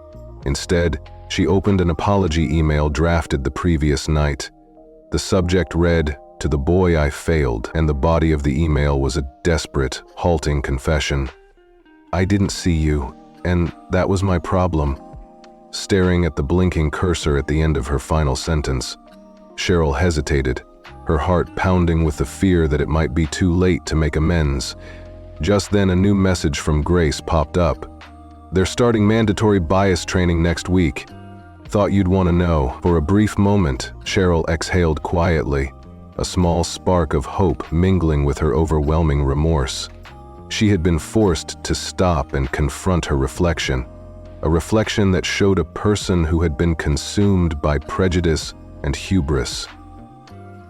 Instead, she opened an apology email drafted the previous night. The subject read, "To the boy I failed," and the body of the email was a desperate, halting confession. "I didn't see you, and that was my problem." Staring at the blinking cursor at the end of her final sentence, Cheryl hesitated, her heart pounding with the fear that it might be too late to make amends. Just then, a new message from Grace popped up. "They're starting mandatory bias training next week. Thought you'd want to know." For a brief moment, Cheryl exhaled quietly, a small spark of hope mingling with her overwhelming remorse. She had been forced to stop and confront her reflection, a reflection that showed a person who had been consumed by prejudice and hubris.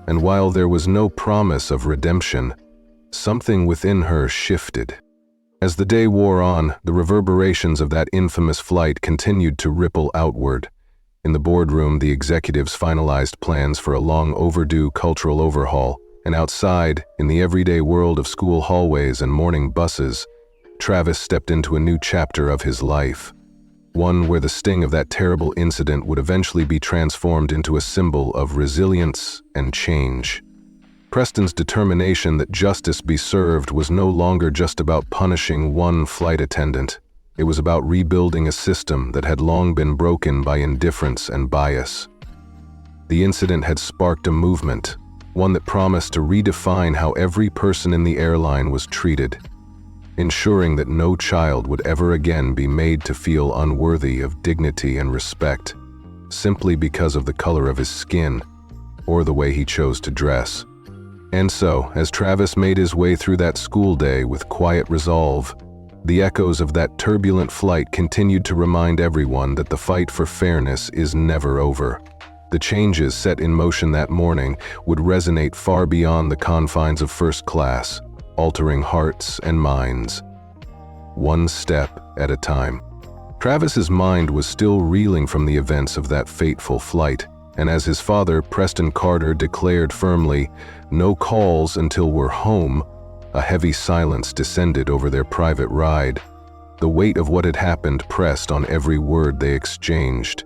And while there was no promise of redemption, something within her shifted. As the day wore on, the reverberations of that infamous flight continued to ripple outward. In the boardroom, the executives finalized plans for a long-overdue cultural overhaul, and outside, in the everyday world of school hallways and morning buses, Travis stepped into a new chapter of his life, one where the sting of that terrible incident would eventually be transformed into a symbol of resilience and change. Preston's determination that justice be served was no longer just about punishing one flight attendant. It was about rebuilding a system that had long been broken by indifference and bias. The incident had sparked a movement, one that promised to redefine how every person in the airline was treated, ensuring that no child would ever again be made to feel unworthy of dignity and respect, simply because of the color of his skin or the way he chose to dress. And so, as Travis made his way through that school day with quiet resolve, the echoes of that turbulent flight continued to remind everyone that the fight for fairness is never over. The changes set in motion that morning would resonate far beyond the confines of first class, altering hearts and minds, one step at a time. Travis's mind was still reeling from the events of that fateful flight, and as his father, Preston Carter, declared firmly, "No calls until we're home," a heavy silence descended over their private ride. The weight of what had happened pressed on every word they exchanged.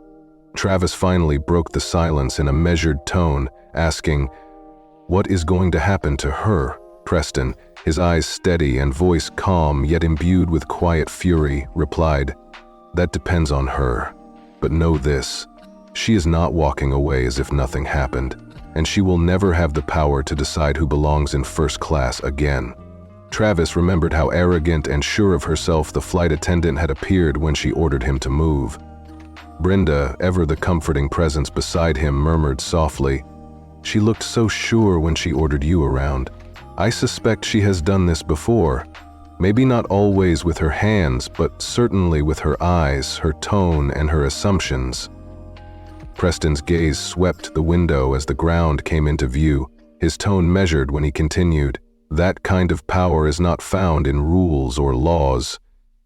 Travis finally broke the silence in a measured tone, asking, "What is going to happen to her?" Preston, his eyes steady and voice calm yet imbued with quiet fury, replied, "That depends on her. But know this, she is not walking away as if nothing happened, and she will never have the power to decide who belongs in first class again." Travis remembered how arrogant and sure of herself the flight attendant had appeared when she ordered him to move. Brenda, ever the comforting presence beside him, murmured softly, "She looked so sure when she ordered you around. I suspect she has done this before. Maybe not always with her hands, but certainly with her eyes, her tone, and her assumptions." Preston's gaze swept the window as the ground came into view, his tone measured when he continued, "That kind of power is not found in rules or laws.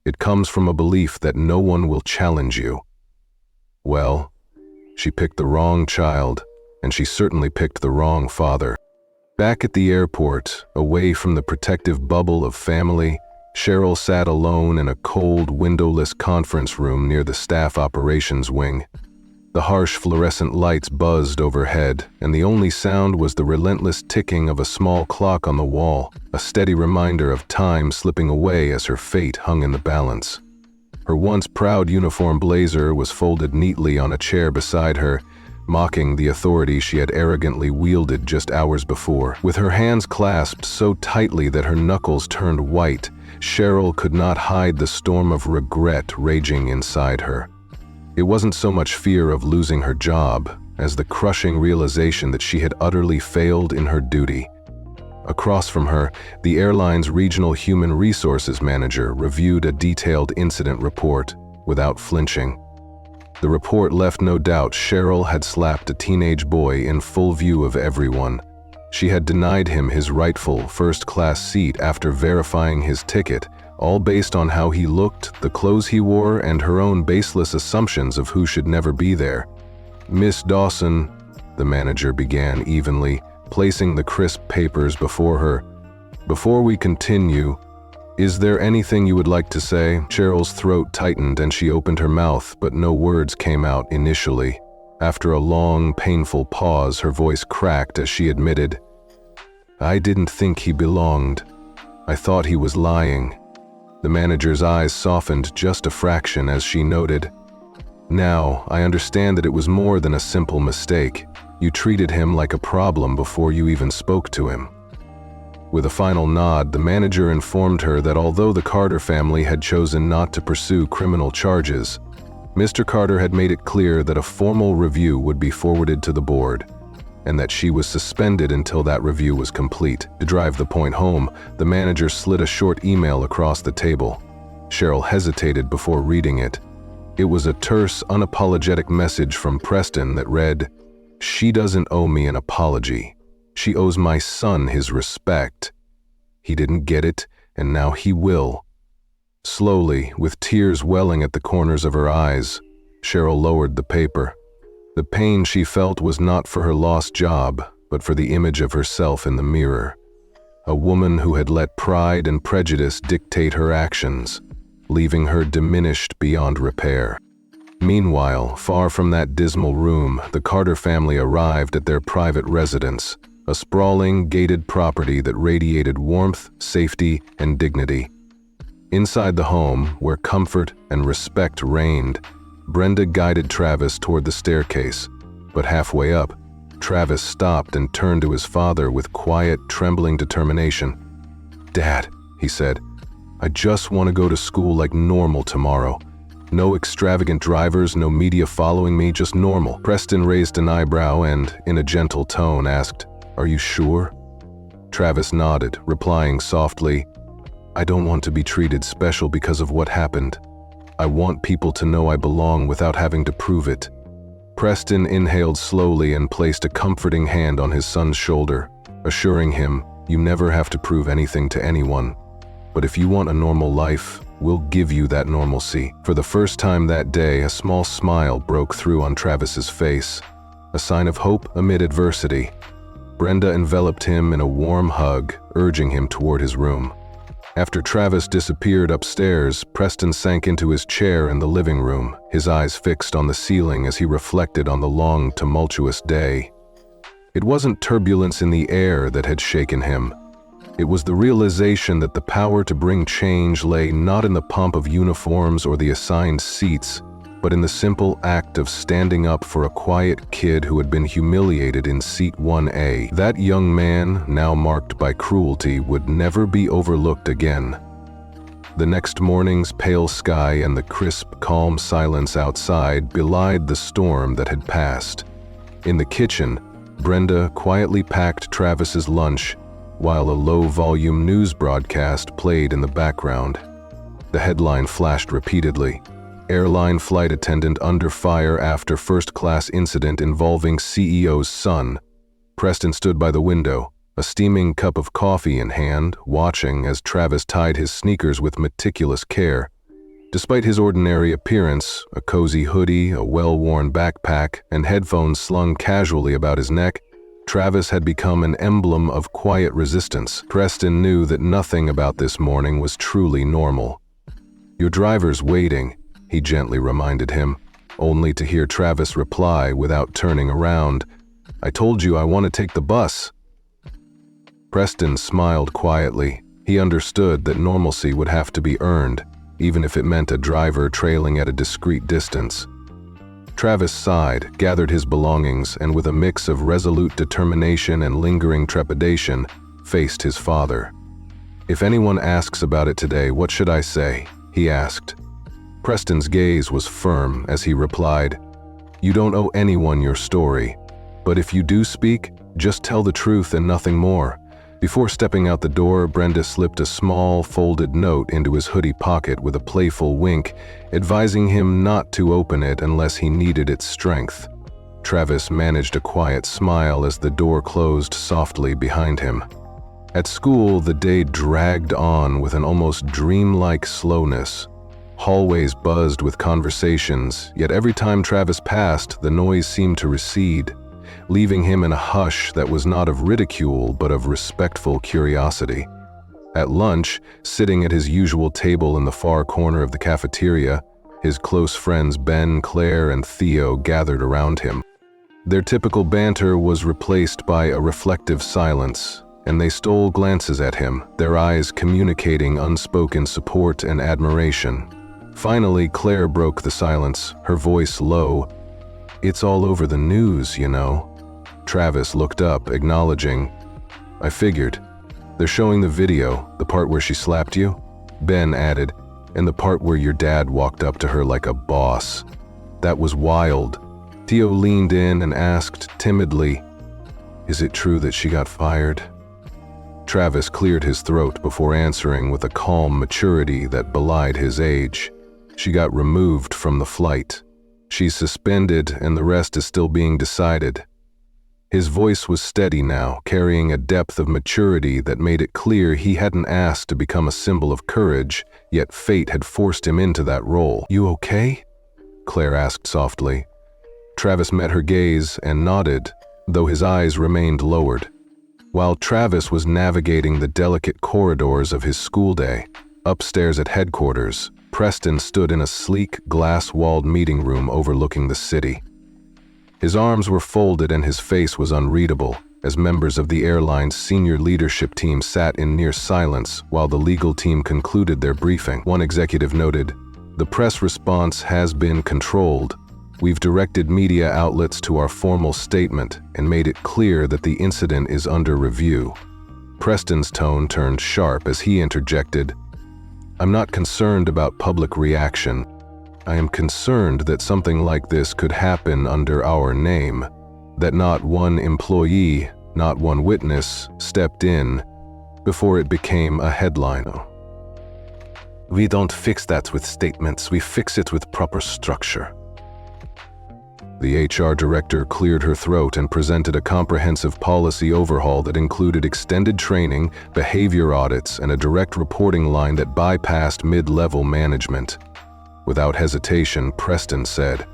It comes from a belief that no one will challenge you." Well, she picked the wrong child, and she certainly picked the wrong father. Back at the airport, away from the protective bubble of family, Cheryl sat alone in a cold, windowless conference room near the staff operations wing. The harsh fluorescent lights buzzed overhead, and the only sound was the relentless ticking of a small clock on the wall, a steady reminder of time slipping away as her fate hung in the balance. Her once proud uniform blazer was folded neatly on a chair beside her, mocking the authority she had arrogantly wielded just hours before. With her hands clasped so tightly that her knuckles turned white, Cheryl could not hide the storm of regret raging inside her. It wasn't so much fear of losing her job as the crushing realization that she had utterly failed in her duty. Across from her, the airline's regional human resources manager reviewed a detailed incident report without flinching. The report left no doubt Cheryl had slapped a teenage boy in full view of everyone. She had denied him his rightful first-class seat after verifying his ticket, all based on how he looked, the clothes he wore, and her own baseless assumptions of who should never be there. "Miss Dawson," the manager began evenly, placing the crisp papers before her. "Before we continue, is there anything you would like to say?" Cheryl's throat tightened and she opened her mouth, but no words came out initially. After a long, painful pause, her voice cracked as she admitted, "I didn't think he belonged. I thought he was lying." The manager's eyes softened just a fraction as she noted, "Now, I understand that it was more than a simple mistake. You treated him like a problem before you even spoke to him." With a final nod, the manager informed her that although the Carter family had chosen not to pursue criminal charges, Mr. Carter had made it clear that a formal review would be forwarded to the board, and that she was suspended until that review was complete. To drive the point home, the manager slid a short email across the table. Cheryl hesitated before reading it. It was a terse, unapologetic message from Preston that read, "She doesn't owe me an apology. She owes my son his respect. He didn't get it, and now he will." Slowly, with tears welling at the corners of her eyes, Cheryl lowered the paper. The pain she felt was not for her lost job, but for the image of herself in the mirror. A woman who had let pride and prejudice dictate her actions, leaving her diminished beyond repair. Meanwhile, far from that dismal room, the Carter family arrived at their private residence, a sprawling, gated property that radiated warmth, safety, and dignity. Inside the home, where comfort and respect reigned, Brenda guided Travis toward the staircase, but halfway up, Travis stopped and turned to his father with quiet, trembling determination. "Dad," he said, "I just want to go to school like normal tomorrow. No extravagant drivers, no media following me, just normal." Preston raised an eyebrow and, in a gentle tone, asked, "Are you sure?" Travis nodded, replying softly, "I don't want to be treated special because of what happened. I want people to know I belong without having to prove it." Preston inhaled slowly and placed a comforting hand on his son's shoulder, assuring him, "You never have to prove anything to anyone. But if you want a normal life, we'll give you that normalcy." For the first time that day, a small smile broke through on Travis's face, a sign of hope amid adversity. Brenda enveloped him in a warm hug, urging him toward his room. After Travis disappeared upstairs, Preston sank into his chair in the living room, his eyes fixed on the ceiling as he reflected on the long, tumultuous day. It wasn't turbulence in the air that had shaken him. It was the realization that the power to bring change lay not in the pomp of uniforms or the assigned seats, but in the simple act of standing up for a quiet kid who had been humiliated in seat 1A. That young man, now marked by cruelty, would never be overlooked again. The next morning's pale sky and the crisp, calm silence outside belied the storm that had passed. In the kitchen, Brenda quietly packed Travis's lunch, while a low-volume news broadcast played in the background. The headline flashed repeatedly: "Airline flight attendant under fire after first-class incident involving CEO's son." Preston stood by the window, a steaming cup of coffee in hand, watching as Travis tied his sneakers with meticulous care. Despite his ordinary appearance, a cozy hoodie, a well-worn backpack, and headphones slung casually about his neck, Travis had become an emblem of quiet resistance. Preston knew that nothing about this morning was truly normal. "Your driver's waiting," he gently reminded him, only to hear Travis reply without turning around, "I told you I want to take the bus." Preston smiled quietly. He understood that normalcy would have to be earned, even if it meant a driver trailing at a discreet distance. Travis sighed, gathered his belongings, and with a mix of resolute determination and lingering trepidation, faced his father. "If anyone asks about it today, what should I say?" he asked. Preston's gaze was firm as he replied, "You don't owe anyone your story, but if you do speak, just tell the truth and nothing more." Before stepping out the door, Brenda slipped a small, folded note into his hoodie pocket with a playful wink, advising him not to open it unless he needed its strength. Travis managed a quiet smile as the door closed softly behind him. At school, the day dragged on with an almost dreamlike slowness. Hallways buzzed with conversations, yet every time Travis passed, the noise seemed to recede, leaving him in a hush that was not of ridicule but of respectful curiosity. At lunch, sitting at his usual table in the far corner of the cafeteria, his close friends Ben, Claire, and Theo gathered around him. Their typical banter was replaced by a reflective silence, and they stole glances at him, their eyes communicating unspoken support and admiration. Finally, Claire broke the silence, her voice low. "It's all over the news, you know." Travis looked up, acknowledging, "I figured. They're showing the video, the part where she slapped you?" Ben added, "And the part where your dad walked up to her like a boss. That was wild." Theo leaned in and asked timidly, "Is it true that she got fired?" Travis cleared his throat before answering with a calm maturity that belied his age. "She got removed from the flight. She's suspended and the rest is still being decided." His voice was steady now, carrying a depth of maturity that made it clear he hadn't asked to become a symbol of courage, yet fate had forced him into that role. "You okay?" Claire asked softly. Travis met her gaze and nodded, though his eyes remained lowered. While Travis was navigating the delicate corridors of his school day, upstairs at headquarters, Preston stood in a sleek, glass-walled meeting room overlooking the city. His arms were folded and his face was unreadable, as members of the airline's senior leadership team sat in near silence while the legal team concluded their briefing. One executive noted, "The press response has been controlled. We've directed media outlets to our formal statement and made it clear that the incident is under review." Preston's tone turned sharp as he interjected, "I'm not concerned about public reaction. I am concerned that something like this could happen under our name, that not one employee, not one witness, stepped in before it became a headline." "We don't fix that with statements, we fix it with proper structure." The HR director cleared her throat and presented a comprehensive policy overhaul that included extended training, behavior audits, and a direct reporting line that bypassed mid-level management. Without hesitation, Preston said,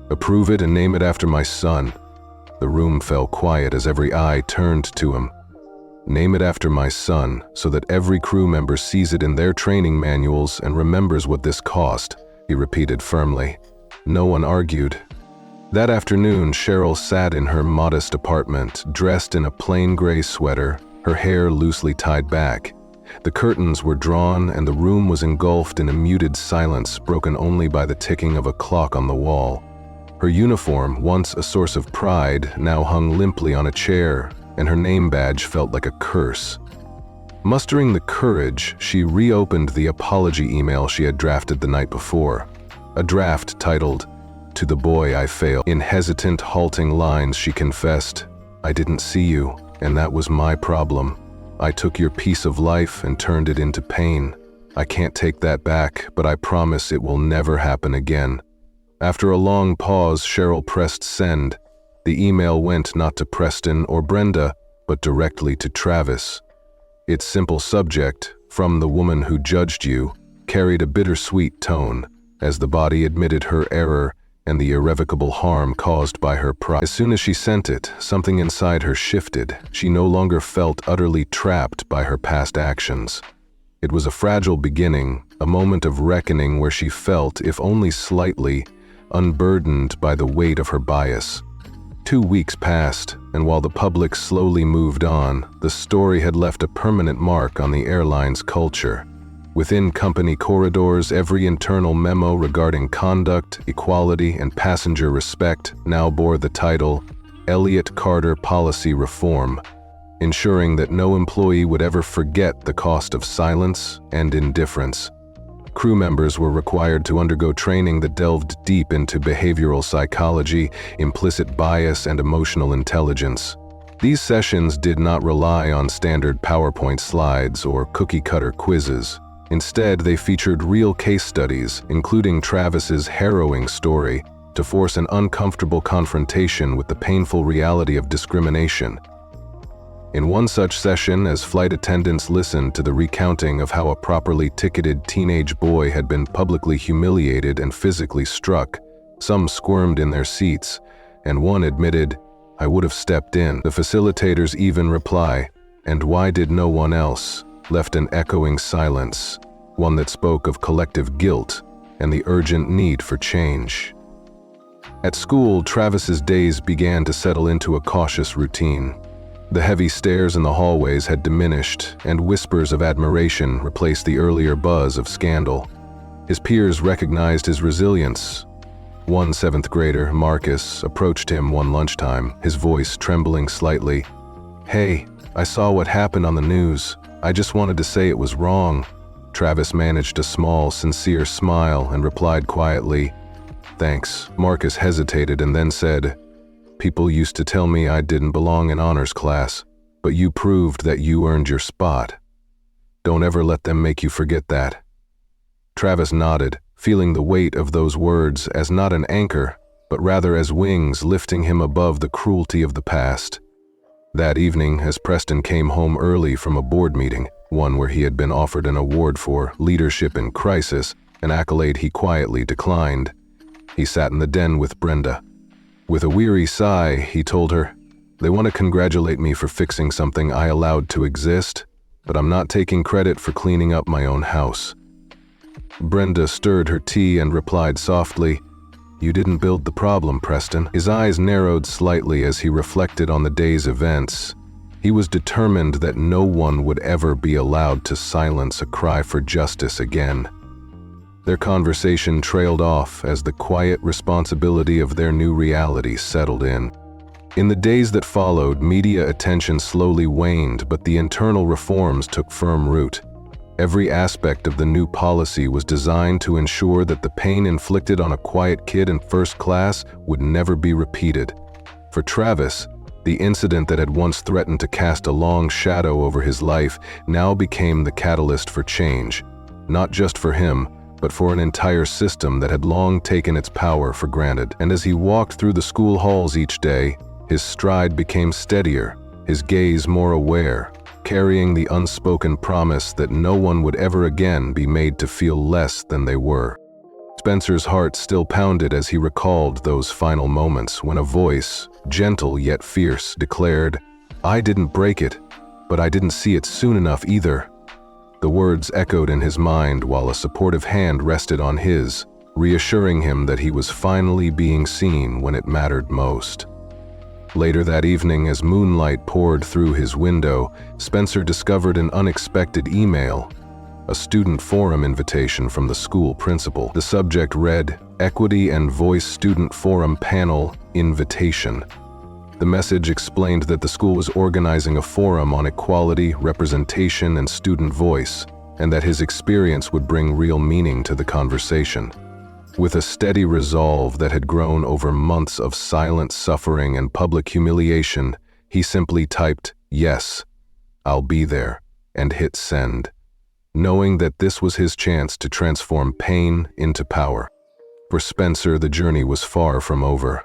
"Approve it and name it after my son." The room fell quiet as every eye turned to him. "Name it after my son, so that every crew member sees it in their training manuals and remembers what this cost," he repeated firmly. No one argued. That afternoon, Cheryl sat in her modest apartment, dressed in a plain gray sweater, her hair loosely tied back. The curtains were drawn and the room was engulfed in a muted silence broken only by the ticking of a clock on the wall. Her uniform, once a source of pride, now hung limply on a chair, and her name badge felt like a curse. Mustering the courage, she reopened the apology email she had drafted the night before. A draft titled, "To the boy I failed." In hesitant, halting lines, she confessed, "I didn't see you, and that was my problem. I took your piece of life and turned it into pain. I can't take that back, but I promise it will never happen again." After a long pause, Cheryl pressed send. The email went not to Preston or Brenda, but directly to Travis. Its simple subject, "From the woman who judged you," carried a bittersweet tone, as the body admitted her error and the irrevocable harm caused by her pride. As soon as she sent it, something inside her shifted. She no longer felt utterly trapped by her past actions. It was a fragile beginning, a moment of reckoning where she felt, if only slightly, unburdened by the weight of her bias. 2 weeks passed, and while the public slowly moved on, the story had left a permanent mark on the airline's culture. Within company corridors, every internal memo regarding conduct, equality, and passenger respect now bore the title, "Elliott Carter Policy Reform," ensuring that no employee would ever forget the cost of silence and indifference. Crew members were required to undergo training that delved deep into behavioral psychology, implicit bias, and emotional intelligence. These sessions did not rely on standard PowerPoint slides or cookie-cutter quizzes. Instead, they featured real case studies, including Travis's harrowing story, to force an uncomfortable confrontation with the painful reality of discrimination. In one such session, as flight attendants listened to the recounting of how a properly ticketed teenage boy had been publicly humiliated and physically struck, some squirmed in their seats, and one admitted, "I would have stepped in." The facilitators even reply, "And why did no one else?" left an echoing silence, one that spoke of collective guilt and the urgent need for change. At school, Travis's days began to settle into a cautious routine. The heavy stares in the hallways had diminished, and whispers of admiration replaced the earlier buzz of scandal. His peers recognized his resilience. One 7th grader, Marcus, approached him one lunchtime, his voice trembling slightly. "Hey, I saw what happened on the news. I just wanted to say it was wrong." Travis managed a small, sincere smile and replied quietly, "Thanks." Marcus hesitated and then said, "People used to tell me I didn't belong in honors class, but you proved that you earned your spot. Don't ever let them make you forget that." Travis nodded, feeling the weight of those words as not an anchor, but rather as wings lifting him above the cruelty of the past. That evening, as Preston came home early from a board meeting, one where he had been offered an award for leadership in crisis, an accolade he quietly declined, he sat in the den with Brenda. With a weary sigh, he told her, "They want to congratulate me for fixing something I allowed to exist, but I'm not taking credit for cleaning up my own house." Brenda stirred her tea and replied softly, "You didn't build the problem, Preston." His eyes narrowed slightly as he reflected on the day's events. He was determined that no one would ever be allowed to silence a cry for justice again. Their conversation trailed off as the quiet responsibility of their new reality settled in. In the days that followed, media attention slowly waned, but the internal reforms took firm root. Every aspect of the new policy was designed to ensure that the pain inflicted on a quiet kid in first class would never be repeated. For Travis, the incident that had once threatened to cast a long shadow over his life now became the catalyst for change, not just for him, but for an entire system that had long taken its power for granted. And as he walked through the school halls each day, his stride became steadier, his gaze more aware, carrying the unspoken promise that no one would ever again be made to feel less than they were. Spencer's heart still pounded as he recalled those final moments when a voice, gentle yet fierce, declared, "I didn't break it, but I didn't see it soon enough either." The words echoed in his mind while a supportive hand rested on his, reassuring him that he was finally being seen when it mattered most. Later that evening, as moonlight poured through his window, Spencer discovered an unexpected email, a student forum invitation from the school principal. The subject read, "Equity and Voice Student Forum Panel Invitation." The message explained that the school was organizing a forum on equality, representation, and student voice, and that his experience would bring real meaning to the conversation. With a steady resolve that had grown over months of silent suffering and public humiliation, he simply typed, "Yes, I'll be there," and hit send, knowing that this was his chance to transform pain into power. For Spencer, the journey was far from over.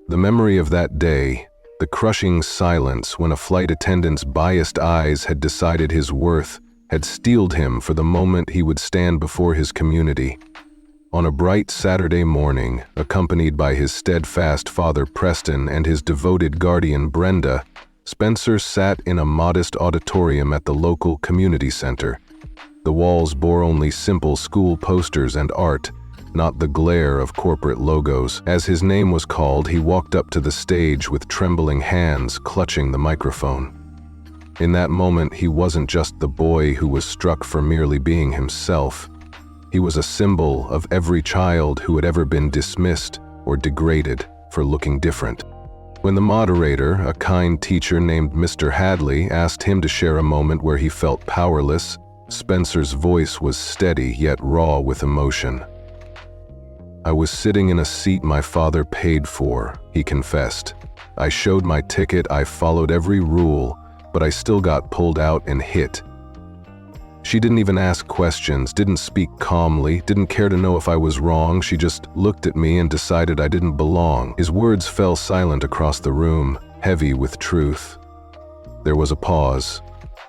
The memory of that day, the crushing silence when a flight attendant's biased eyes had decided his worth, had steeled him for the moment he would stand before his community. On a bright Saturday morning, accompanied by his steadfast father Preston and his devoted guardian Brenda, Spencer sat in a modest auditorium at the local community center. The walls bore only simple school posters and art, not the glare of corporate logos. As his name was called, he walked up to the stage with trembling hands clutching the microphone. In that moment, he wasn't just the boy who was struck for merely being himself. He was a symbol of every child who had ever been dismissed or degraded for looking different. When the moderator, a kind teacher named Mr. Hadley, asked him to share a moment where he felt powerless, Spencer's voice was steady yet raw with emotion. "I was sitting in a seat my father paid for," he confessed. "I showed my ticket, I followed every rule, but I still got pulled out and hit." She didn't even ask questions, didn't speak calmly, didn't care to know if I was wrong. She just looked at me and decided I didn't belong. His words fell silent across the room, heavy with truth. There was a pause,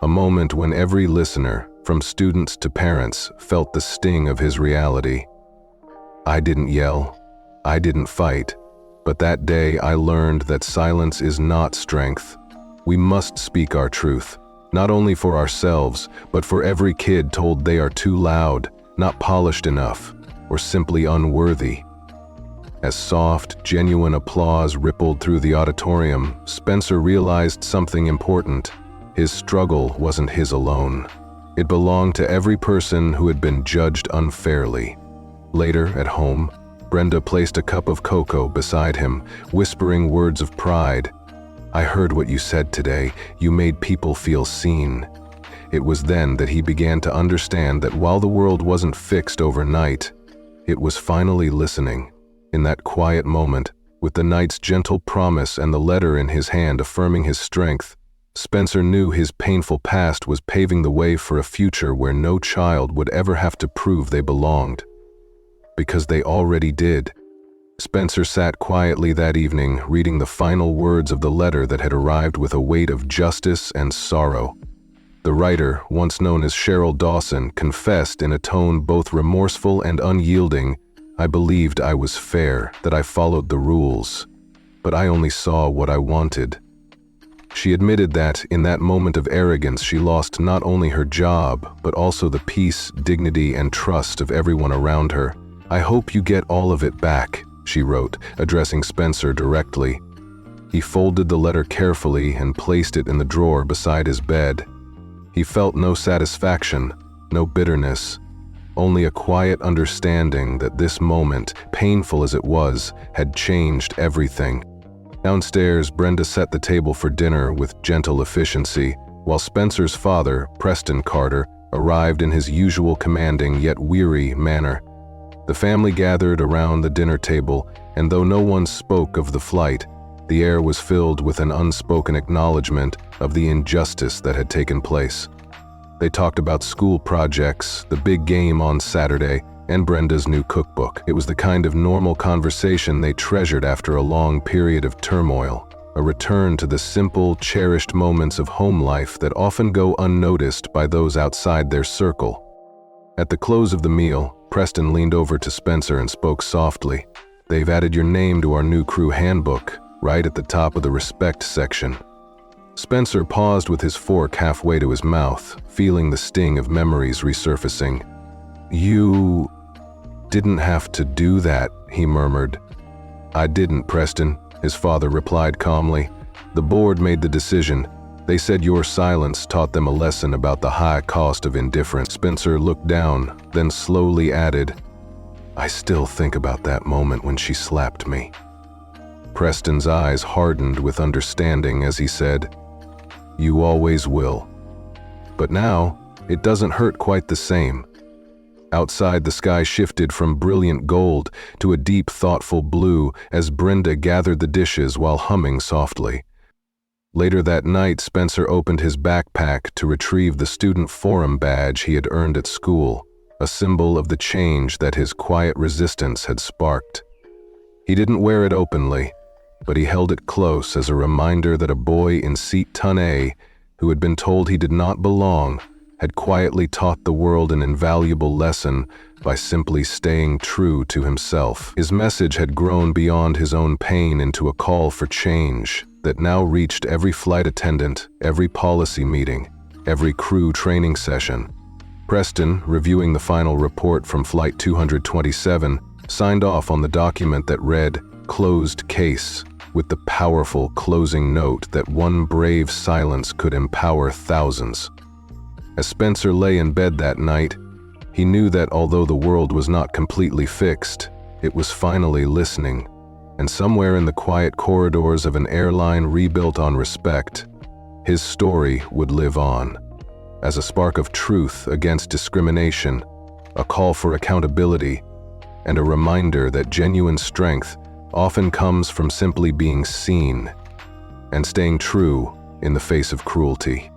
a moment when every listener, from students to parents, felt the sting of his reality. I didn't yell, I didn't fight, but that day I learned that silence is not strength. We must speak our truth, not only for ourselves, but for every kid told they are too loud, not polished enough, or simply unworthy. As soft, genuine applause rippled through the auditorium, Spencer realized something important. His struggle wasn't his alone. It belonged to every person who had been judged unfairly. Later, at home, Brenda placed a cup of cocoa beside him, whispering words of pride. "I heard what you said today. You made people feel seen." It was then that he began to understand that while the world wasn't fixed overnight, it was finally listening. In that quiet moment, with the night's gentle promise and the letter in his hand affirming his strength, Spencer knew his painful past was paving the way for a future where no child would ever have to prove they belonged. Because they already did. Spencer sat quietly that evening, reading the final words of the letter that had arrived with a weight of justice and sorrow. The writer, once known as Cheryl Dawson, confessed in a tone both remorseful and unyielding, "I believed I was fair, that I followed the rules, but I only saw what I wanted." She admitted that, in that moment of arrogance, she lost not only her job, but also the peace, dignity, and trust of everyone around her. "I hope you get all of it back," she wrote, addressing Spencer directly. He folded the letter carefully and placed it in the drawer beside his bed. He felt no satisfaction, no bitterness, only a quiet understanding that this moment, painful as it was, had changed everything. Downstairs, Brenda set the table for dinner with gentle efficiency, while Spencer's father, Preston Carter, arrived in his usual commanding yet weary manner. The family gathered around the dinner table, and though no one spoke of the flight, the air was filled with an unspoken acknowledgement of the injustice that had taken place. They talked about school projects, the big game on Saturday, and Brenda's new cookbook. It was the kind of normal conversation they treasured after a long period of turmoil, a return to the simple, cherished moments of home life that often go unnoticed by those outside their circle. At the close of the meal, Preston leaned over to Spencer and spoke softly. "They've added your name to our new crew handbook, right at the top of the respect section." Spencer paused with his fork halfway to his mouth, feeling the sting of memories resurfacing. "You didn't have to do that," he murmured. "I didn't, Preston," his father replied calmly. "The board made the decision. They said your silence taught them a lesson about the high cost of indifference." Spencer looked down, then slowly added, "I still think about that moment when she slapped me." Preston's eyes hardened with understanding as he said, "You always will. But now, it doesn't hurt quite the same." Outside, the sky shifted from brilliant gold to a deep, thoughtful blue as Brenda gathered the dishes while humming softly. Later that night, Spencer opened his backpack to retrieve the student forum badge he had earned at school, a symbol of the change that his quiet resistance had sparked. He didn't wear it openly, but he held it close as a reminder that a boy in seat ton A, who had been told he did not belong, had quietly taught the world an invaluable lesson by simply staying true to himself. His message had grown beyond his own pain into a call for change that now reached every flight attendant, every policy meeting, every crew training session. Preston, reviewing the final report from Flight 227, signed off on the document that read, "Closed case," with the powerful closing note that one brave silence could empower thousands. As Spencer lay in bed that night, he knew that although the world was not completely fixed, it was finally listening, and somewhere in the quiet corridors of an airline rebuilt on respect, his story would live on, as a spark of truth against discrimination, a call for accountability, and a reminder that genuine strength often comes from simply being seen and staying true in the face of cruelty.